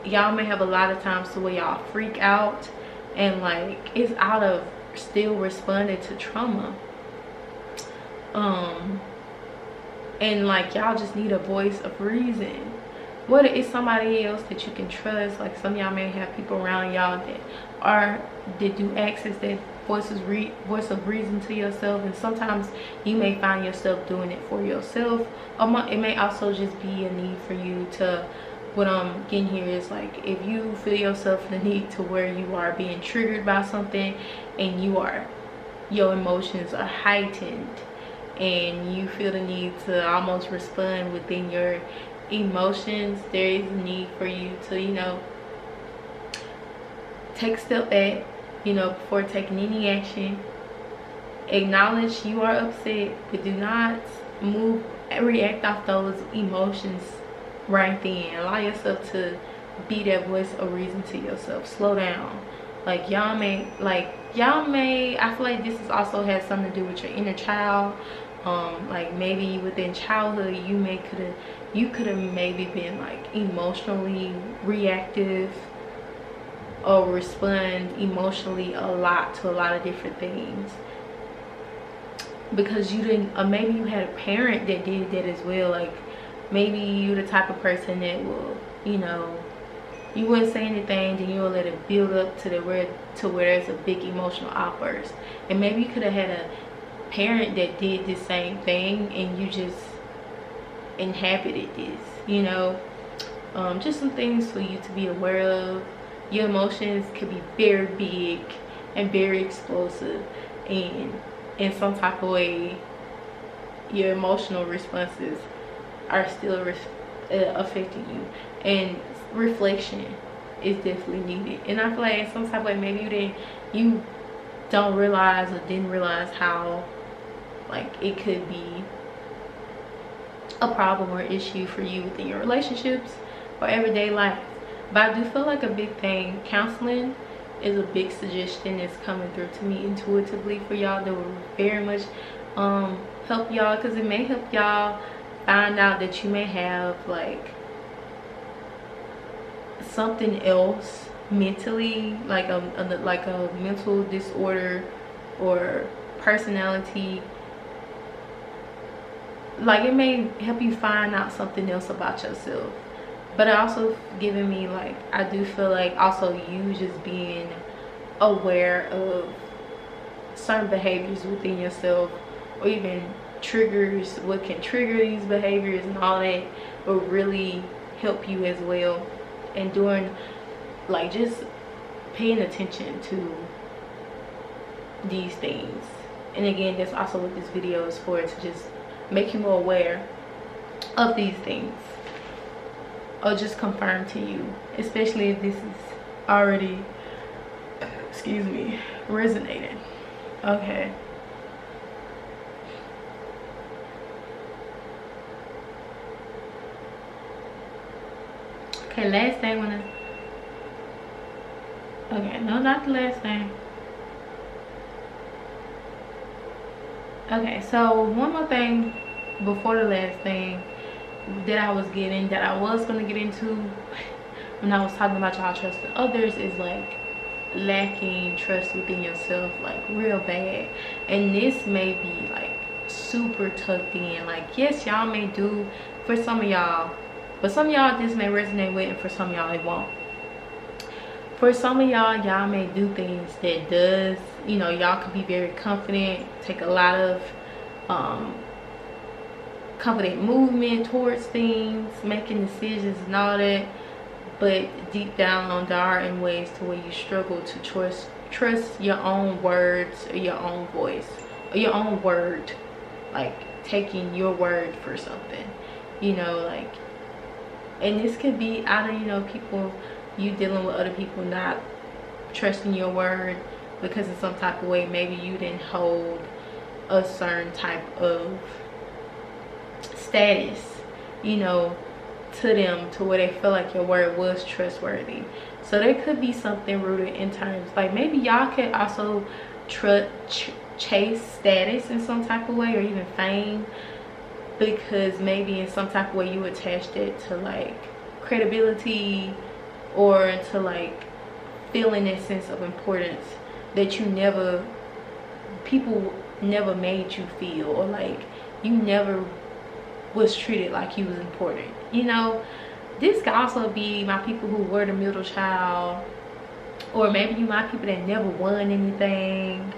y'all may have a lot of times to where y'all freak out, and like it's out of still responding to trauma, and like y'all just need a voice of reason. What is somebody else that you can trust? Like, some of y'all may have people around y'all that do access that voice of reason to yourself, and sometimes you may find yourself doing it for yourself. It may also just be a need for you to, what I'm getting here is like, if you feel yourself in the need to where you are being triggered by something, and your emotions are heightened, and you feel the need to almost respond within your emotions, there is a need for you to, you know, take a step back, you know, before taking any action. Acknowledge you are upset, but do not react off those emotions right then. Allow yourself to be that voice of reason to yourself. Slow down. Like, y'all may, I feel like this also has something to do with your inner child. Like, maybe within childhood you could have maybe been like emotionally reactive, or respond emotionally a lot to a lot of different things, because you didn't, or maybe you had a parent that did that as well. Like, maybe you the type of person that will, you know, you wouldn't say anything, then you will let it build up to where there's a big emotional outburst. And maybe you could have had a parent that did the same thing, and you just inhabited this, you know. Just some things for you to be aware of. Your emotions could be very big and very explosive, and in some type of way your emotional responses are still affecting you, and reflection is definitely needed. And I feel like in some type of way maybe you don't realize or didn't realize how like it could be a problem or issue for you within your relationships or everyday life. But I do feel like a big thing, counseling is a big suggestion that's coming through to me intuitively for y'all, that will very much help y'all, because it may help y'all find out that you may have like something else mentally, like a mental disorder or personality. Like, it may help you find out something else about yourself. But it also giving me like, I do feel like also you just being aware of certain behaviors within yourself, or even triggers, what can trigger these behaviors and all that, will really help you as well. And doing like just paying attention to these things. And again, that's also what this video is for, to just make you more aware of these things, or just confirm to you, especially if this is already, excuse me, resonating. Okay. Okay, last thing okay, no, not the last thing. Okay, so one more thing before the last thing that I was going to get into when I was talking about y'all trusting others, is like, lacking trust within yourself, like real bad. And this may be like super tucked in. Like, yes, y'all may do for some of y'all, but some of y'all this may resonate with, and for some of y'all it won't. For some of y'all, y'all may do things that does, you know, y'all could be very confident, take a lot of confident movement towards things, making decisions and all that, but deep down there are in ways to where you struggle to trust your own words or your own voice or your own word, like taking your word for something, you know, like. And this could be out of, you know, people, you dealing with other people not trusting your word because in some type of way maybe you didn't hold a certain type of status, you know, to them, to where they feel like your word was trustworthy. So there could be something rooted in terms, like maybe y'all could also chase status in some type of way, or even fame, because maybe in some type of way you attached it to like credibility, or to like feeling that sense of importance that you never, people never made you feel, or like you never was treated like you was important, you know. This could also be my people who were the middle child, or maybe you my people that never won anything,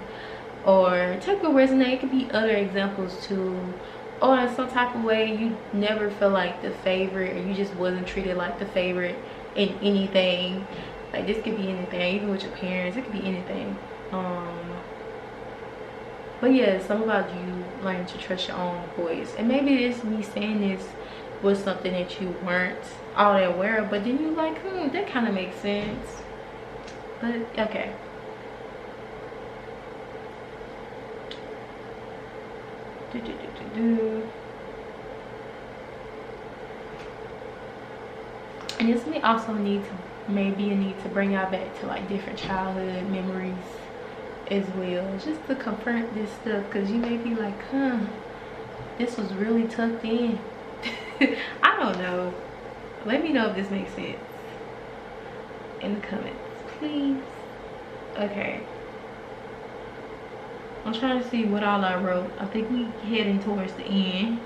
or take a resonate. It could be other examples too. Or in some type of way you never feel like the favorite, or you just wasn't treated like the favorite in anything. Like this could be anything, even with your parents, it could be anything. But yeah, something about you learning to trust your own voice. And maybe this, me saying this, was something that you weren't all that aware of, but then you like, that kind of makes sense. But okay. And this may also need to, maybe you need to bring y'all back to like different childhood memories as well, just to confront this stuff, because you may be like, this was really tucked in. I don't know, let me know if this makes sense in the comments, please. Okay, I'm trying to see what all I wrote. I think we heading towards the end.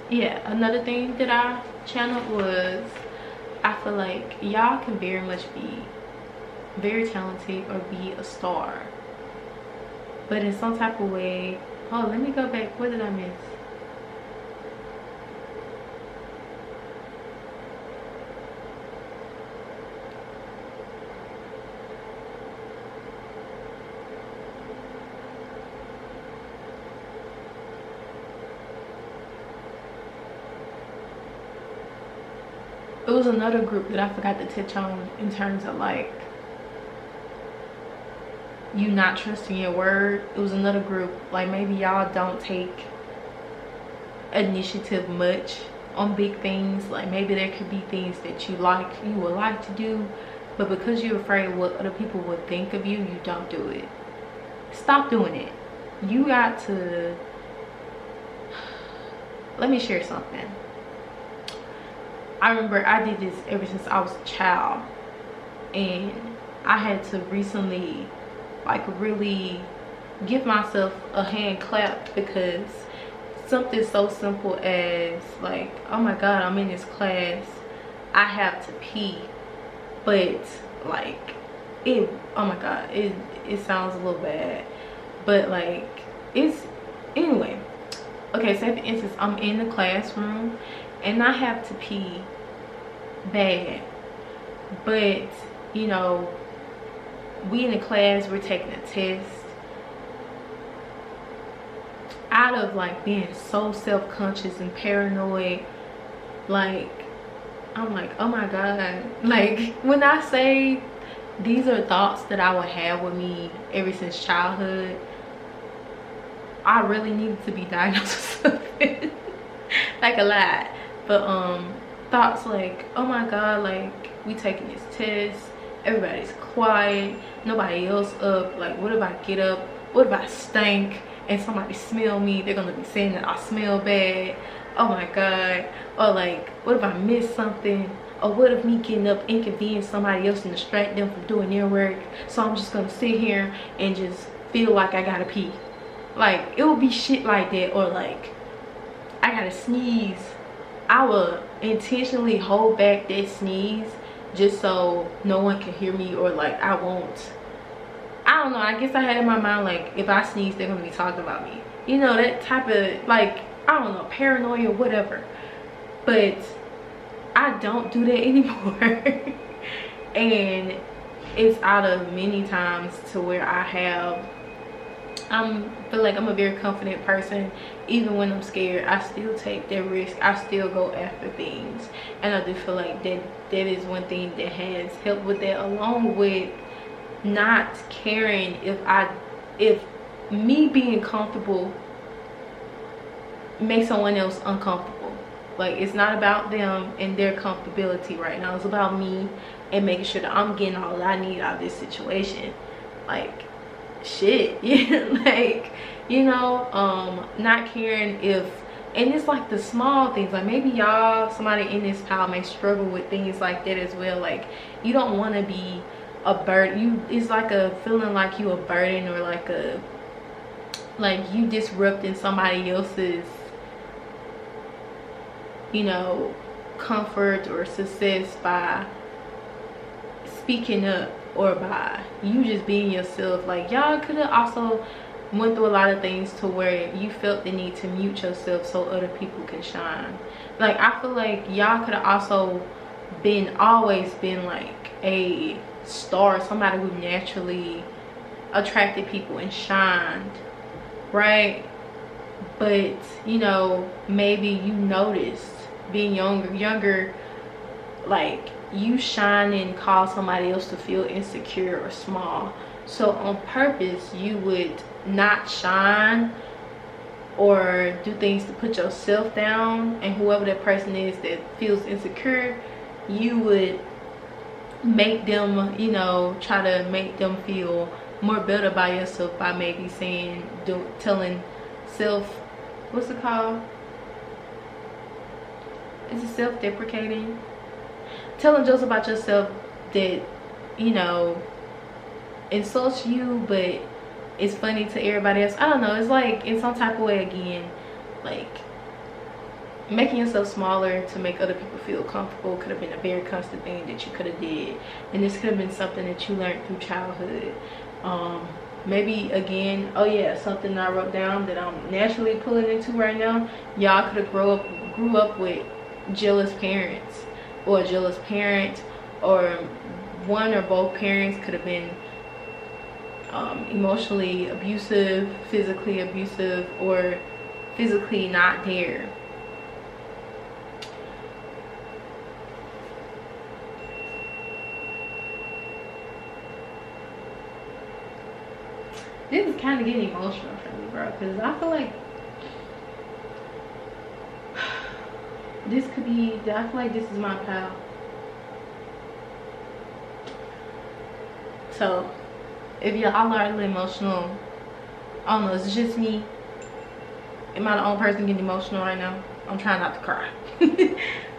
Yeah, another thing that I channeled was, I feel like y'all can very much be very talented or be a star, but in some type of way, oh, let me go back, what did I miss? It was another group that I forgot to touch on in terms of like you not trusting your word. It was another group, like maybe y'all don't take initiative much on big things. Like maybe there could be things that you would like to do, but because you're afraid of what other people would think of you, you don't do it. Stop doing it. You got to, let me share something. I remember I did this ever since I was a child, and I had to recently like really give myself a hand clap, because something so simple as like, oh my god, I'm in this class, I have to pee, but like it, oh my god, it sounds a little bad, but like it's, anyway. Okay, say for instance, I'm in the classroom and I have to pee bad, but you know, we in the class, we're taking a test. Out of like being so self-conscious and paranoid, like I'm like, oh my god, like when I say these are thoughts that I would have with me ever since childhood, I really needed to be diagnosed with something. Like a lot. But thoughts like, oh my god, like we taking this test, everybody's quiet, nobody else up, like what if I get up, what if I stink and somebody smell me, they're gonna be saying that I smell bad, oh my god. Or like, what if I miss something, or what if me getting up inconvenience somebody else and distract them from doing their work, so I'm just gonna sit here and just feel like I gotta pee. Like, it would be shit like that. Or like, I gotta sneeze, I will intentionally hold back that sneeze just so no one can hear me, or like I don't know, I guess I had in my mind like, if I sneeze they're gonna be talking about me, you know, that type of, like, I don't know, paranoia, whatever. But I don't do that anymore. And it's out of many times to where I feel like I'm a very confident person. Even when I'm scared, I still take that risk, I still go after things. And I do feel like that is one thing that has helped with that, along with not caring if me being comfortable makes someone else uncomfortable. Like, it's not about them and their comfortability right now, it's about me and making sure that I'm getting all that I need out of this situation. Like, shit. Yeah, like, you know, not caring if, and it's like the small things, like maybe y'all, somebody in this pile may struggle with things like that as well. Like, you don't want to be a burden. It's like a feeling like you a burden, or like you disrupting somebody else's, you know, comfort or success by speaking up, or by you just being yourself. Like, y'all could have also went through a lot of things to where you felt the need to mute yourself so other people can shine. Like, I feel like y'all could have also always been like a star, somebody who naturally attracted people and shined, right? But, you know, maybe you noticed being younger, like, you shine and cause somebody else to feel insecure or small. So on purpose, you would not shine or do things to put yourself down, and whoever that person is that feels insecure, you would make them, you know, try to make them feel more better by yourself by maybe saying, telling self, what's it called? Is it self-deprecating? Telling jokes about yourself that, you know, insults you, but it's funny to everybody else. I don't know, it's like, in some type of way, again, like, making yourself smaller to make other people feel comfortable could have been a very constant thing that you could have did. And this could have been something that you learned through childhood. Maybe, again, oh yeah, something I wrote down that I'm naturally pulling into right now. Y'all could have grew up with jealous parents, or a jealous parent, or one or both parents could have been emotionally abusive, physically abusive, or physically not there. This is kind of getting emotional for me, bro, because I feel like this could be, I feel like this is my pal. So if y'all are a little emotional, I don't know, is it just me? Am I the only person getting emotional right now? I'm trying not to cry.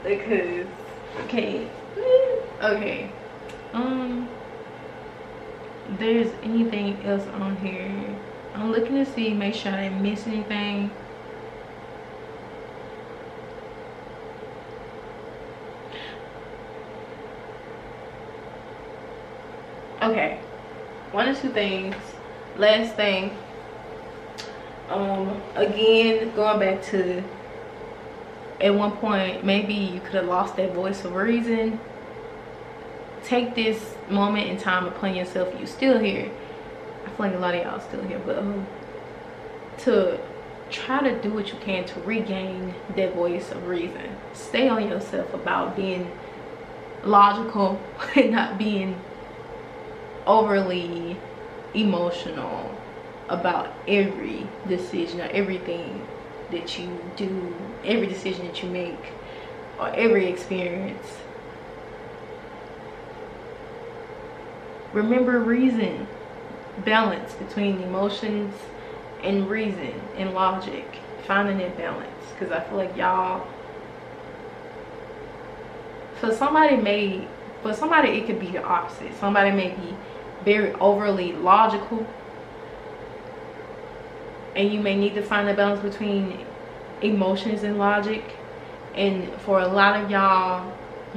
Because, okay, there's anything else on here. I'm looking to see, make sure I didn't miss anything. Okay, one or two things. Last thing, again, going back to, at one point maybe you could have lost that voice of reason. Take this moment in time upon yourself. You still here, I feel like a lot of y'all still here, but to try to do what you can to regain that voice of reason. Stay on yourself about being logical and not being overly emotional about every decision or everything that you do, every decision that you make, or every experience. Remember reason, balance between emotions and reason and logic, finding that balance. Because I feel like y'all for somebody it could be the opposite. Somebody may be very overly logical, and you may need to find a balance between emotions and logic. And for a lot of y'all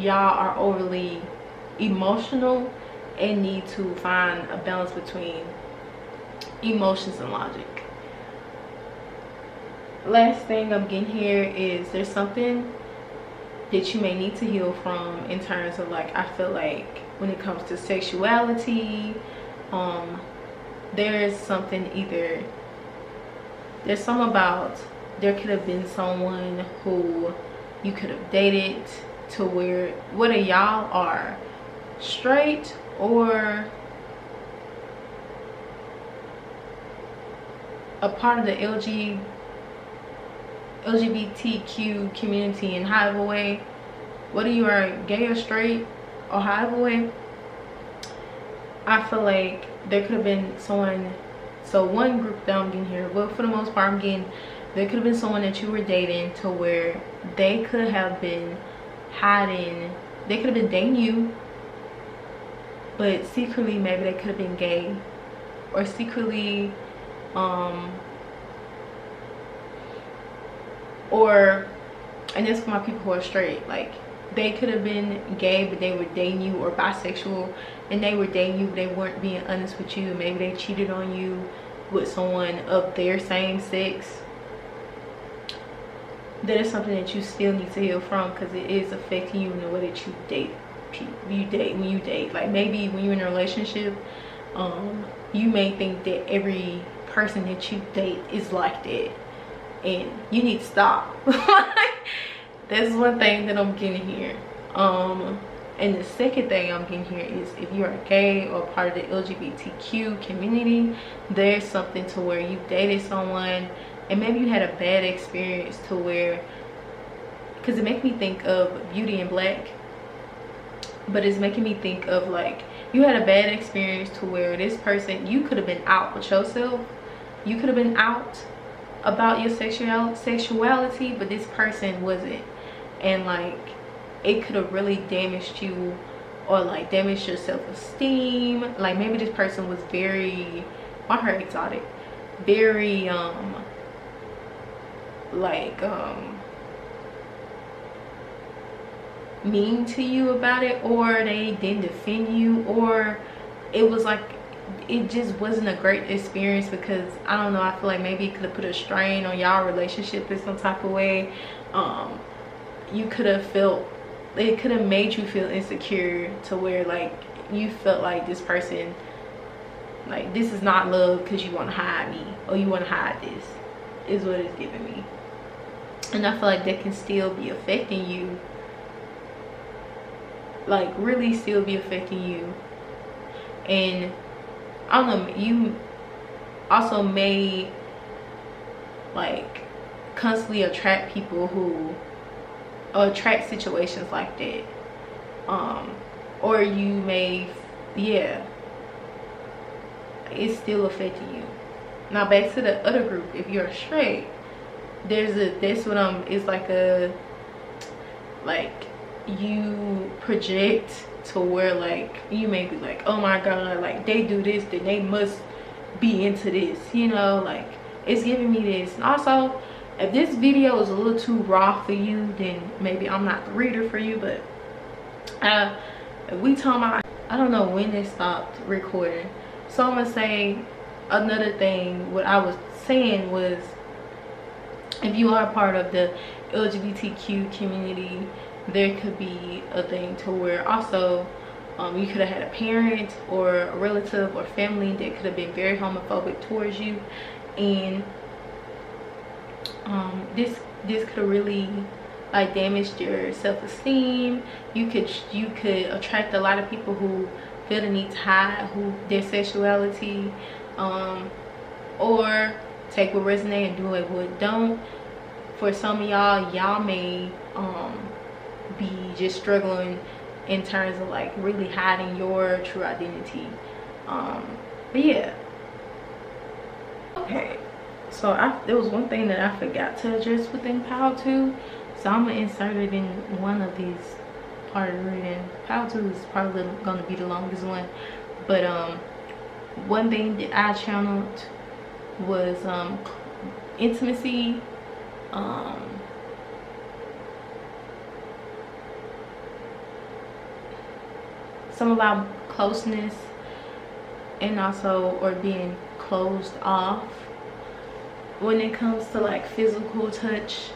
are overly emotional and need to find a balance between emotions and logic. Last thing I'm getting here is there's something that you may need to heal from in terms of, like, I feel like when it comes to sexuality, there's something about there could have been someone who you could have dated to where whether y'all are straight or a part of the LGBTQ community in however way, whether you are gay or straight or however way, I feel like there could have been someone. So one group that I'm getting here, well, for the most part I'm getting, there could have been someone that you were dating to where they could have been hiding, they could have been dating you, but secretly maybe they could have been gay, or secretly or, and this for my people who are straight, like they could have been gay but they were dating you, or bisexual and they were dating you but they weren't being honest with you. Maybe they cheated on you with someone of their same sex. That is something that you still need to heal from, because it is affecting you in the way that you date people. When you date, like maybe when you're in a relationship, you may think that every person that you date is like that, and you need to stop. That's one thing that I'm getting here. And the second thing I'm getting here is if you are gay or part of the LGBTQ community, there's something to where you dated someone and maybe you had a bad experience to where, because it makes me think of Beauty in Black, but it's making me think of, like, you had a bad experience to where this person, you could have been out with yourself, you could have been out about your sexuality, but this person wasn't, and like it could have really damaged you, or like damaged your self-esteem. Like maybe this person was very, I heard exotic, very mean to you about it, or they didn't defend you, or it was like it just wasn't a great experience, because I don't know, I feel like maybe it could have put a strain on y'all relationship in some type of way. You could have felt, it could have made you feel insecure to where like you felt like this person, like this is not love because you want to hide me, or you want to hide this, is what it's giving me. And I feel like that can still be affecting you, like really still be affecting you. And I don't know, you also may like constantly attract people who, or attract situations like that, or you may, yeah, it's still affecting you. Now back to the other group, if you're straight, it's like a, like you project to where like you may be like, oh my god, like they do this, then they must be into this, you know, like it's giving me this. And also, if this video is a little too raw for you, then maybe I'm not the reader for you. But if we talking about, I don't know when they stopped recording, so I'm gonna say another thing. What I was saying was, if you are part of the LGBTQ community, there could be a thing to where also you could have had a parent or a relative or family that could have been very homophobic towards you, and this could have really like damaged your self-esteem. You could attract a lot of people who feel the need to hide their sexuality, or take what resonate and do what don't. For some of y'all may be just struggling in terms of like really hiding your true identity. But yeah, okay, so there was one thing that I forgot to address within pile 2, so I'm gonna insert it in one of these part of the reading. Pile 2 is probably going to be the longest one. But one thing that I channeled was intimacy, some about closeness, and also or being closed off when it comes to like physical touch.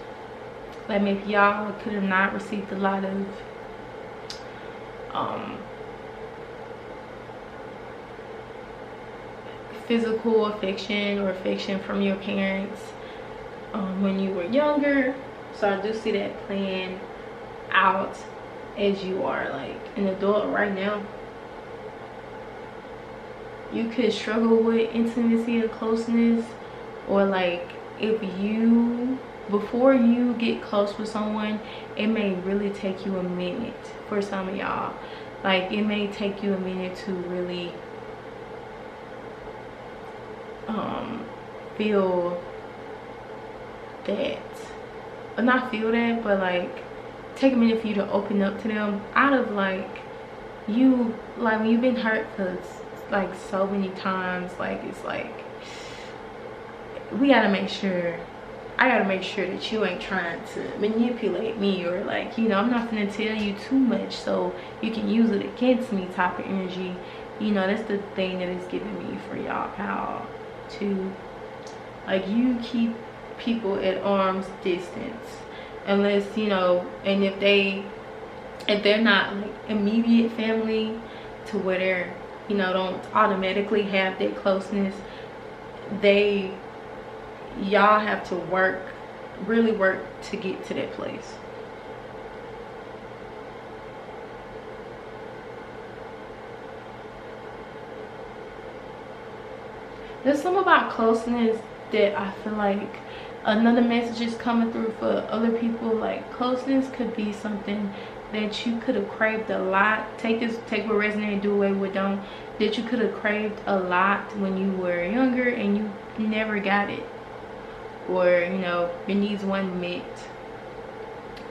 Like maybe y'all could have not received a lot of physical affection or affection from your parents when you were younger. So I do see that playing out as you are like an adult right now. You could struggle with intimacy or closeness, or like if you, before you get close with someone, it may really take you a minute for some of y'all. Like it may take you a minute to really feel that, or not feel that, but like take a minute for you to open up to them out of like you, like when you've been hurt for like so many times. Like it's like we gotta make sure, I gotta make sure that you ain't trying to manipulate me, or like, you know, I'm not gonna tell you too much so you can use it against me type of energy. You know, that's the thing that is giving me for y'all power to, like, you keep people at arm's distance unless, you know, and if they're not like immediate family to where they're, you know, don't automatically have that closeness, y'all have to work, really work to get to that place. There's something about closeness that I feel like another message is coming through for other people. Like closeness could be something that you could have craved a lot. Take what resonates, do away with don't. That you could have craved a lot when you were younger and you never got it, or you know your needs weren't met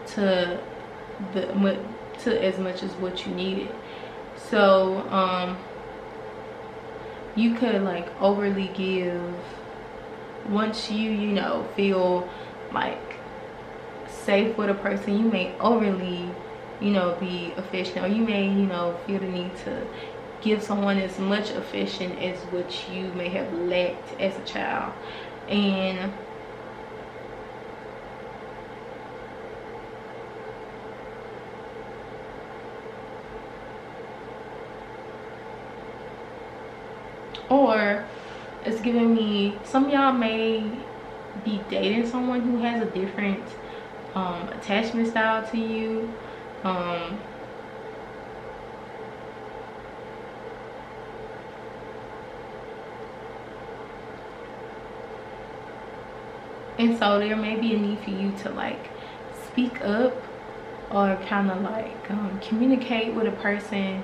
to as much as what you needed. So you could like overly give. Once you know, feel like safe with a person, you may overly, you know, be affectionate, or you may, you know, feel the need to give someone as much affection as what you may have lacked as a child. And or it's giving me, some of y'all may be dating someone who has a different attachment style to you. And so there may be a need for you to like speak up, or kind of like communicate with a person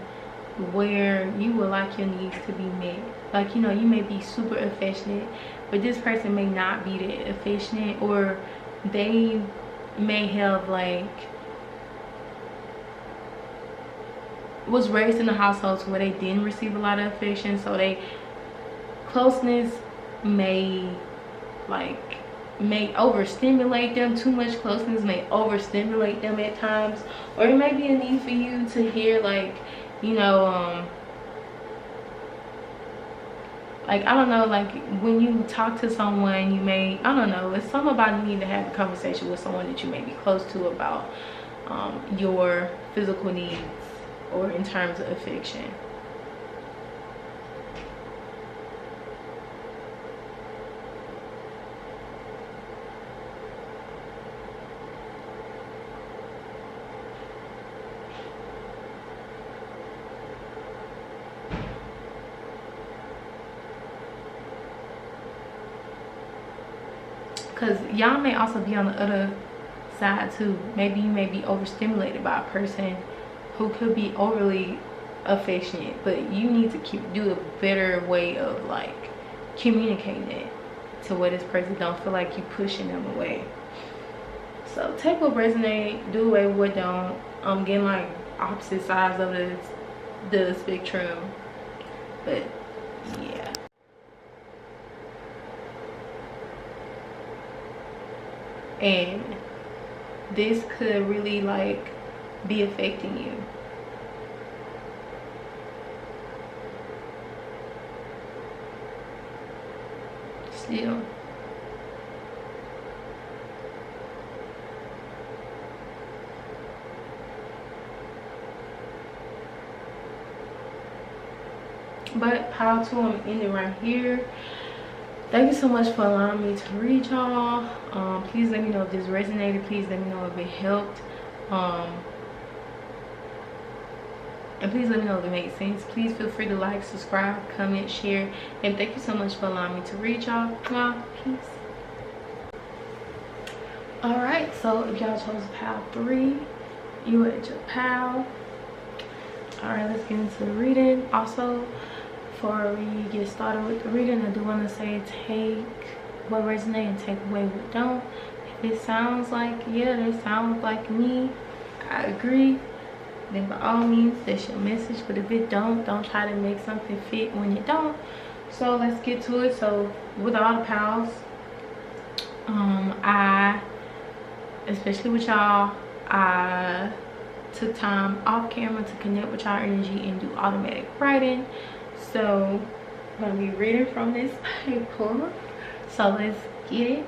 where you would like your needs to be met. Like, you know, you may be super affectionate, but this person may not be that affectionate, or they may have like was raised in a household where they didn't receive a lot of affection, so closeness may overstimulate them. Too much closeness may overstimulate them at times, or it may be a need for you to hear like, you know, like, I don't know, like when you talk to someone, you may, I don't know, it's something about you need to have a conversation with someone that you may be close to about your physical needs, or in terms of affection. Because y'all may also be on the other side too. Maybe you may be overstimulated by a person who could be overly affectionate, but you need to do a better way of like communicating it to where this person don't feel like you pushing them away. So take what resonates, do away with what don't. I'm getting like opposite sides of the spectrum. But yeah. And this could really like be affecting you. Still. But power to them, ending right here. Thank you so much for allowing me to read y'all. Please let me know if this resonated. Please let me know if it helped. And please let me know if it makes sense. Please feel free to like, subscribe, comment, share. And thank you so much for allowing me to read y'all. Peace. Alright, so if y'all chose pile 3, you at your pile. Alright, let's get into the reading. Also, before we get started with the reading, I do want to say take what resonates and take away what don't. If it sounds like, yeah, that sounds like me, I agree, then by all means, that's your message. But if it don't try to make something fit when it don't. So let's get to it. So with all the pals, I, especially with y'all, I took time off camera to connect with y'all energy and do automatic writing. So I'm gonna be reading from this paper. So let's get it.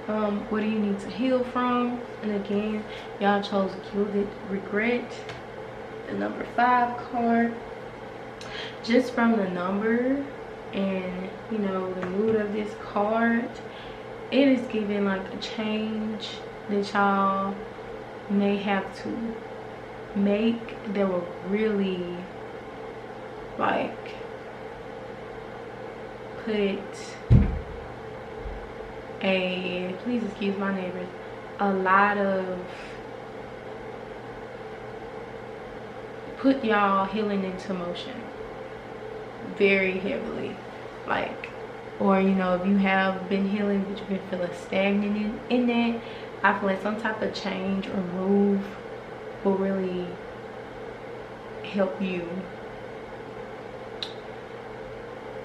What do you need to heal from? And again, y'all chose Gilded Regret, the number 5 card. Just from the number and you know the mood of this card, it is giving like a change that y'all may have to make that will really like put a, please excuse my neighbors, a lot of, put y'all healing into motion very heavily, like, or you know, if you have been healing but you've been feeling stagnant in that, I feel like some type of change or move will really help you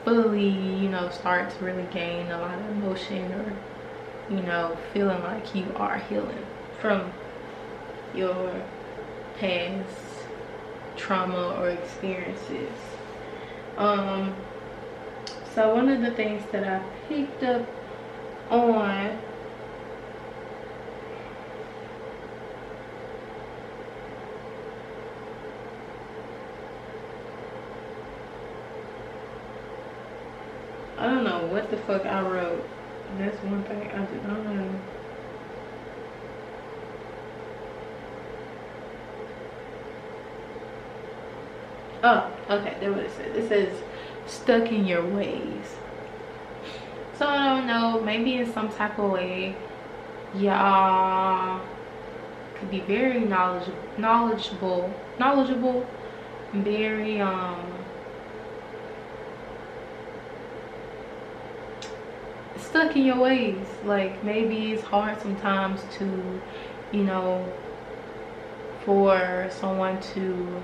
fully, you know, start to really gain a lot of emotion, or you know, feeling like you are healing from your past trauma or experiences. So one of the things that I picked up on, I don't know what the fuck I wrote. That's one thing I did not know. Oh, okay, that's what it says. It says stuck in your ways. So I don't know, maybe in some type of way y'all could be very knowledgeable, very stuck in your ways. Like maybe it's hard sometimes to, you know, for someone to,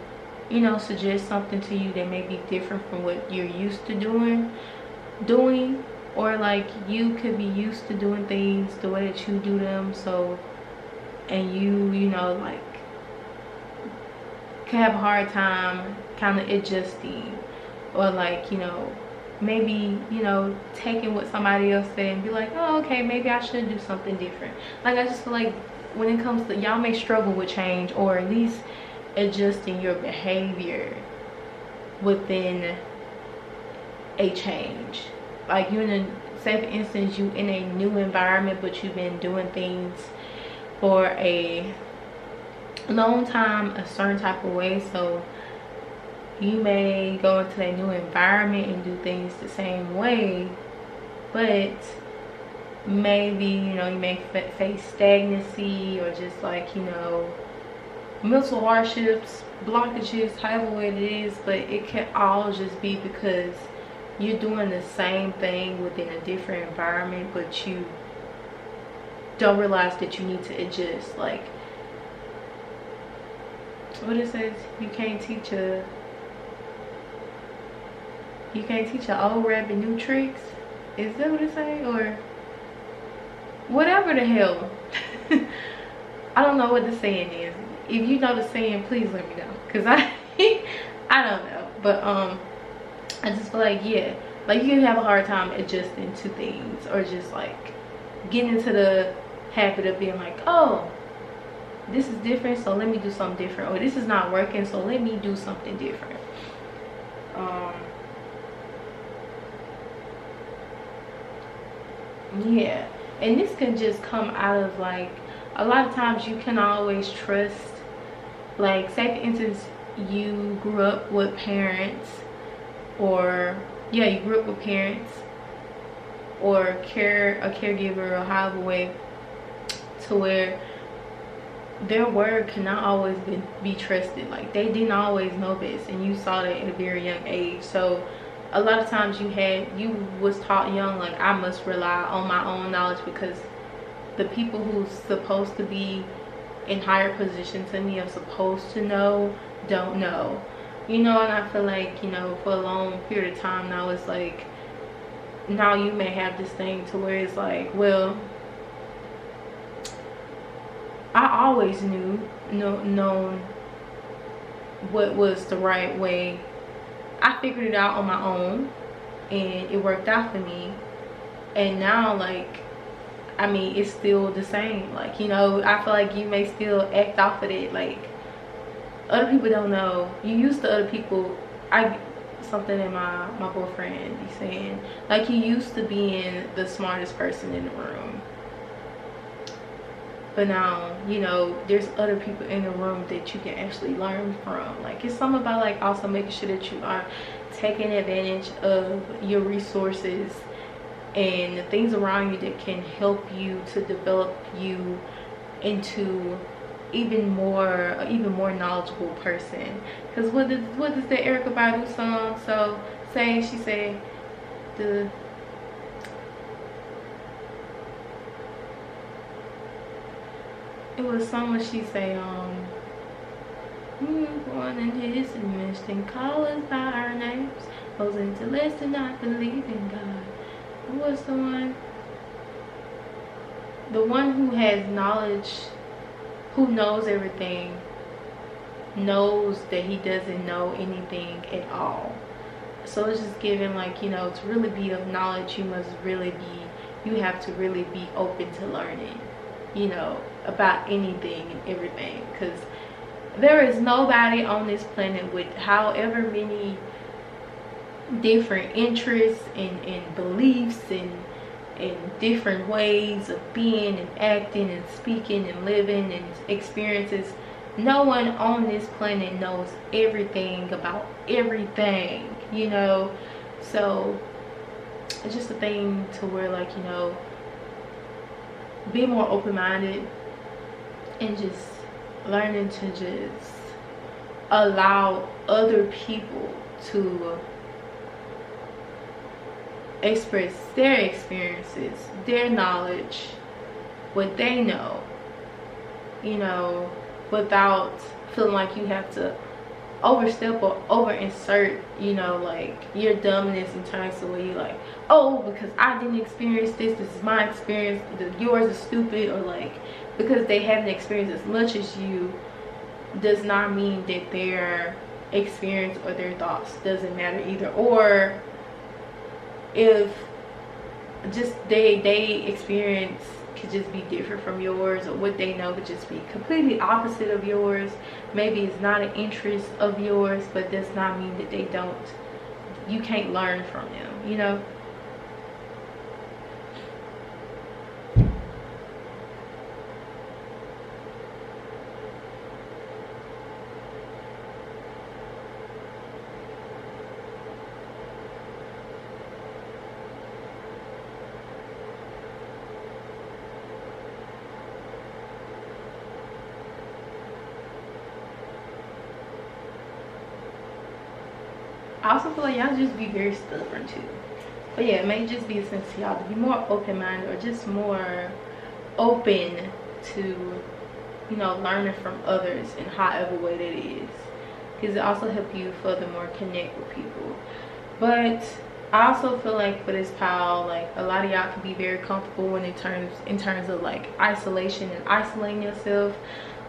you know, suggest something to you that may be different from what you're used to doing, or like you could be used to doing things the way that you do them, so, and you know, like can have a hard time kind of adjusting, or like, you know, maybe, you know, taking what somebody else said and be like, oh, okay, maybe I should do something different. Like I just feel like when it comes to, y'all may struggle with change, or at least adjusting your behavior within a change. Like you in a, say for instance, you in a new environment, but you've been doing things for a long time a certain type of way, so you may go into a new environment and do things the same way, but maybe, you know, you may face stagnancy, or just like, you know, mental hardships, blockages, however way it is. But it can all just be because you're doing the same thing within a different environment, but you don't realize that you need to adjust. Like what it says, you can't teach an old rabbit new tricks. Is that what it say? Or whatever the hell. I don't know what the saying is. If you know the saying, please let me know, because I don't know. But I just feel like, yeah, like you can have a hard time adjusting to things, or just like getting into the habit of being like, oh, this is different, so let me do something different, or this is not working, so let me do something different. Yeah, and this can just come out of like, a lot of times you can always trust, like say for instance you grew up with parents, or yeah, you grew up with parents or a caregiver, or however way, to where their word cannot always be trusted. Like they didn't always know best, and you saw that at a very young age. So a lot of times you was taught young, like I must rely on my own knowledge, because the people who's supposed to be in higher positions than me, are supposed to know, don't know, you know. And I feel like, you know, for a long period of time now, it's like, now you may have this thing to where it's like, well, I always known what was the right way. I figured it out on my own, and it worked out for me. And now, like, I mean, it's still the same. Like, you know, I feel like you may still act off of it. Like, other people don't know. You used to other people. Something that my boyfriend be saying, like, he used to being the smartest person in the room, but now, you know, there's other people in the room that you can actually learn from. Like, it's something about like also making sure that you are taking advantage of your resources and the things around you that can help you to develop you into even more knowledgeable person. Because what does the Erykah Badu song say? She said it was someone, she say born in his image and call us by our names, those intellects do not believe in God. Who was the one who has knowledge, who knows everything, knows that he doesn't know anything at all. So it's just giving, like, you know, to really be of knowledge, you have to really be open to learning, you know, about anything and everything. Because there is nobody on this planet with however many different interests and beliefs and different ways of being and acting and speaking and living and experiences. No one on this planet knows everything about everything, you know. So it's just a thing to where, like, you know, be more open-minded and just learning to just allow other people to express their experiences, their knowledge, what they know, you know, without feeling like you have to overstep or over insert, you know, like your dumbness in terms of where you're like, oh, because I didn't experience this is my experience, yours is stupid. Or like, because they haven't experienced as much as you does not mean that their experience or their thoughts doesn't matter either. Or if just they experience could just be different from yours, or what they know could just be completely opposite of yours. Maybe it's not an interest of yours, but does not mean that you can't learn from them, you know. I also feel like y'all just be very stubborn too. But yeah, it may just be a sense to y'all to be more open-minded, or just more open to you know, learning from others in however way that is, because it also helps you furthermore connect with people. But I also feel like for this pile, like a lot of y'all can be very comfortable when in terms of like isolation and isolating yourself.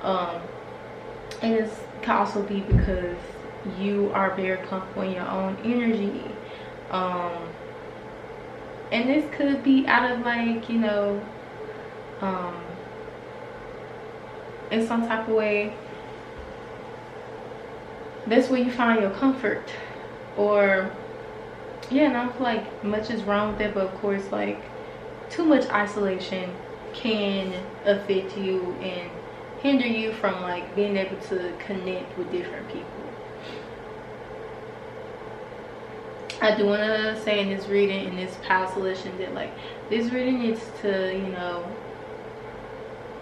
And it can also be because you are very comfortable in your own energy. And this could be out of like, you know, in some type of way, that's where you find your comfort. Or yeah, and I don't feel like much is wrong with that, but of course, like, too much isolation can affect you and hinder you from like being able to connect with different people. I do want to say in this reading, in this past solution, that like this reading needs to, you know,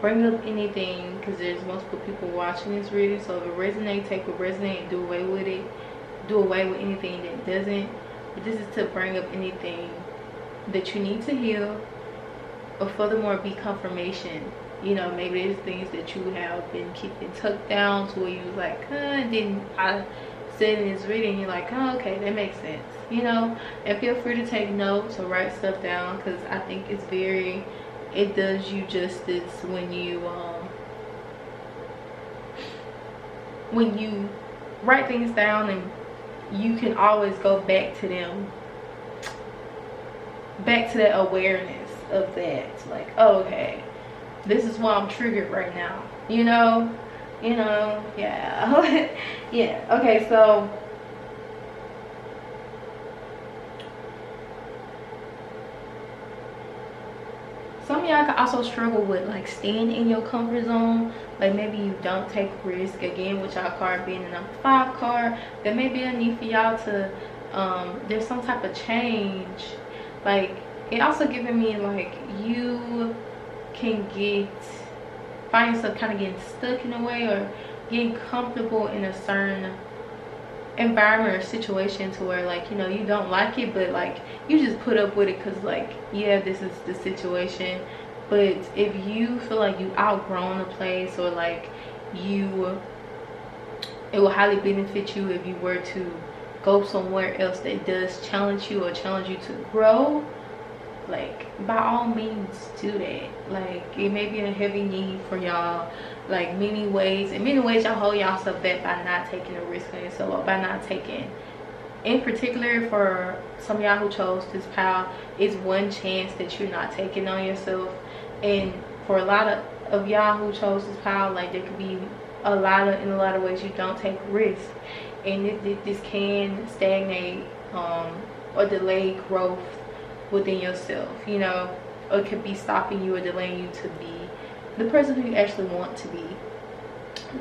bring up anything, because there's multiple people watching this reading. So if it resonates, take what resonates and do away with it. Do away with anything that doesn't. But this is to bring up anything that you need to heal, or furthermore be confirmation. You know, maybe there's things that you have been keeping tucked down to where you was like, and then I said in this reading, you're like, oh, okay, that makes sense. You know, and feel free to take notes or write stuff down, because I think it's very, it does you justice when you write things down, and you can always go back to them, back to that awareness of that, like, oh, okay, this is why I'm triggered right now, you know, yeah. Yeah, okay, so some of y'all can also struggle with like staying in your comfort zone. Like maybe you don't take risk, again with y'all card being the number 5 card. There may be a need for y'all to there's some type of change. Like it also giving me like you can find yourself kind of getting stuck in a way, or getting comfortable in a certain environment or situation to where like, you know, you don't like it, but like you just put up with it because like, yeah, this is the situation. But if you feel like you outgrown a place, or like it will highly benefit you if you were to go somewhere else that does challenge you, or challenge you to grow, like by all means do that. Like it may be a heavy need for y'all, like in many ways y'all hold yourself back by not taking a risk on yourself, or by not taking, in particular for some of y'all who chose this pile, it's one chance that you're not taking on yourself. And for a lot of y'all who chose this pile, like there could be in a lot of ways you don't take risk, and this can stagnate or delay growth within yourself, you know, or it could be stopping you or delaying you to be the person who you actually want to be.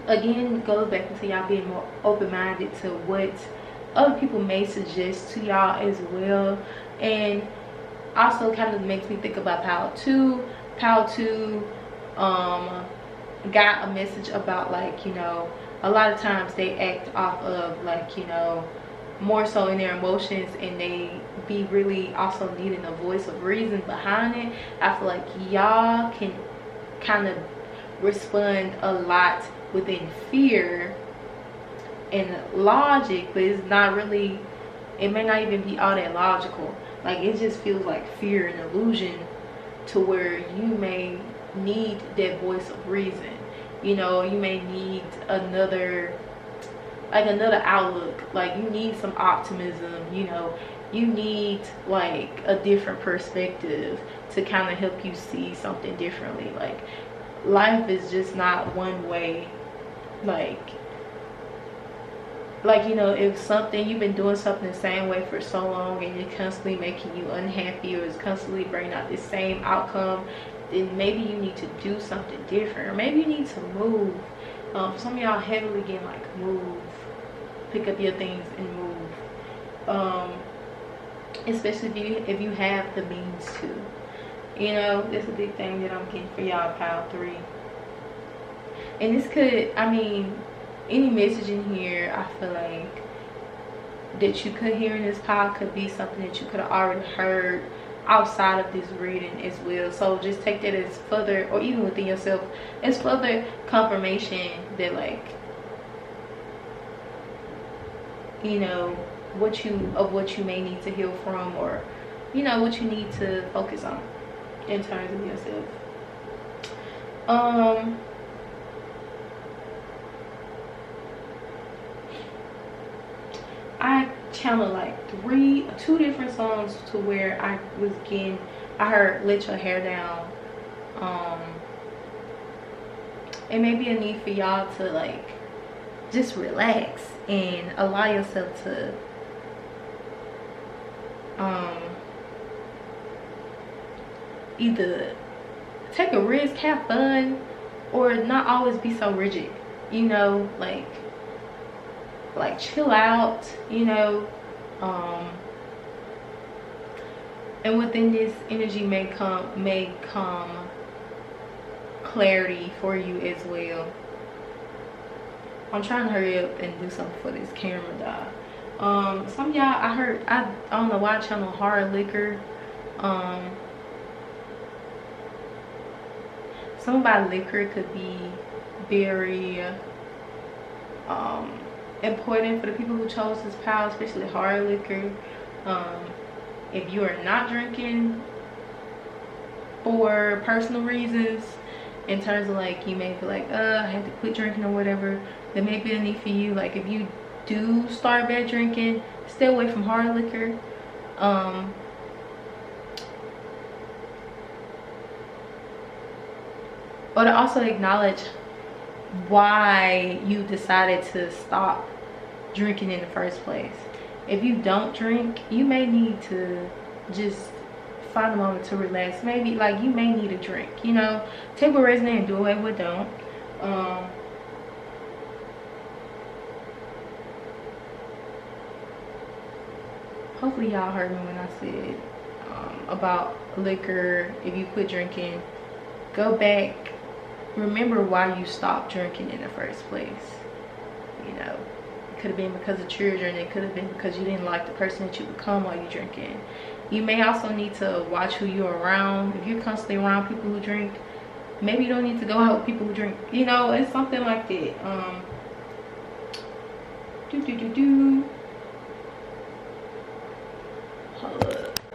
Again, it goes back into y'all being more open-minded to what other people may suggest to y'all as well. And also kind of makes me think about pile 2 got a message about like, you know, a lot of times they act off of like, you know, more so in their emotions, and they be really also needing a voice of reason behind it. I feel like y'all can kind of respond a lot within fear and logic, but it's not really, it may not even be all that logical. Like it just feels like fear and illusion, to where you may need that voice of reason. You know, you may need another outlook. Like you need some optimism, you know, you need like a different perspective to kind of help you see something differently. Like life is just not one way. Like you know, if something, you've been doing something the same way for so long, and it's constantly making you unhappy, or it's constantly bringing out the same outcome, then maybe you need to do something different, or maybe you need to move. Some of y'all heavily getting like move, pick up your things and move, especially if you have the means to. You know, that's a big thing that I'm getting for y'all, pile 3. And this could, I mean, any message in here, I feel like that you could hear in this pile could be something that you could have already heard outside of this reading as well. So just take that as further, or even within yourself, as further confirmation that, like, you know, what you may need to heal from, or, you know, what you need to focus on in terms of yourself. I channeled like two different songs to where I heard "Let Your Hair Down." It may be a need for y'all to, like, just relax and allow yourself to either take a risk, have fun, or not always be so rigid, you know, like chill out, you know. And within this energy may come clarity for you as well. I'm trying to hurry up and do something for this camera die. Some of y'all, I don't know why I channel hard liquor. Some about liquor could be very important for the people who chose this power, especially hard liquor. If you are not drinking for personal reasons, in terms of, like, you may feel like, I have to quit drinking or whatever, there may be a need for you. Like, if you do start back drinking, stay away from hard liquor. Or to also acknowledge why you decided to stop drinking in the first place. If you don't drink, you may need to just find a moment to relax. Maybe, like, you may need a drink, you know. Take what resonates and do away with don't. Hopefully y'all heard me when I said about liquor. If you quit drinking, go back, remember why you stopped drinking in the first place. You know, it could have been because of children. It could have been because you didn't like the person that you become while you're drinking. You may also need to watch who you're around. If you're constantly around people who drink, maybe you don't need to go out with people who drink. You know, it's something like that.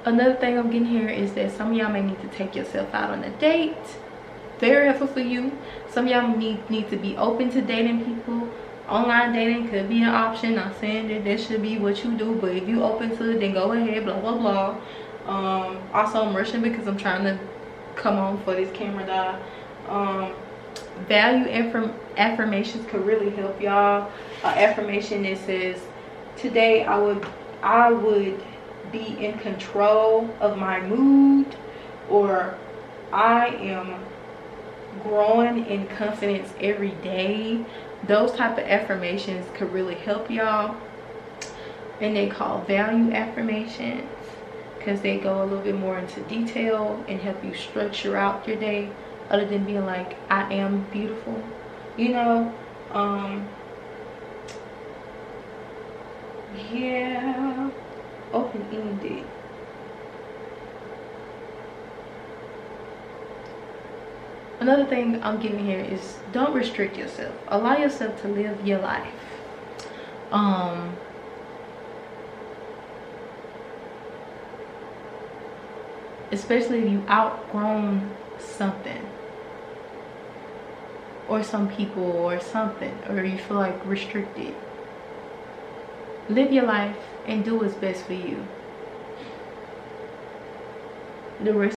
Another thing I'm getting here is that some of y'all may need to take yourself out on a date. Very helpful for you. Some of y'all need to be open to dating people. Online dating could be an option. Not saying that should be what you do, but if you open to it, then go ahead, blah blah blah. Also, I'm rushing because I'm trying to come on for this camera die. Value affirmations could really help y'all. Affirmation that says, today I would be in control of my mood, or I am growing in confidence every day. Those type of affirmations could really help y'all, and they call value affirmations because they go a little bit more into detail and help you structure out your day, other than being like, I am beautiful, you know. Yeah, open-ended. Another thing I'm getting here is, don't restrict yourself. Allow yourself to live your life. Especially if you outgrown something, or some people, or something, or you feel like restricted. Live your life and do what's best for you. The rest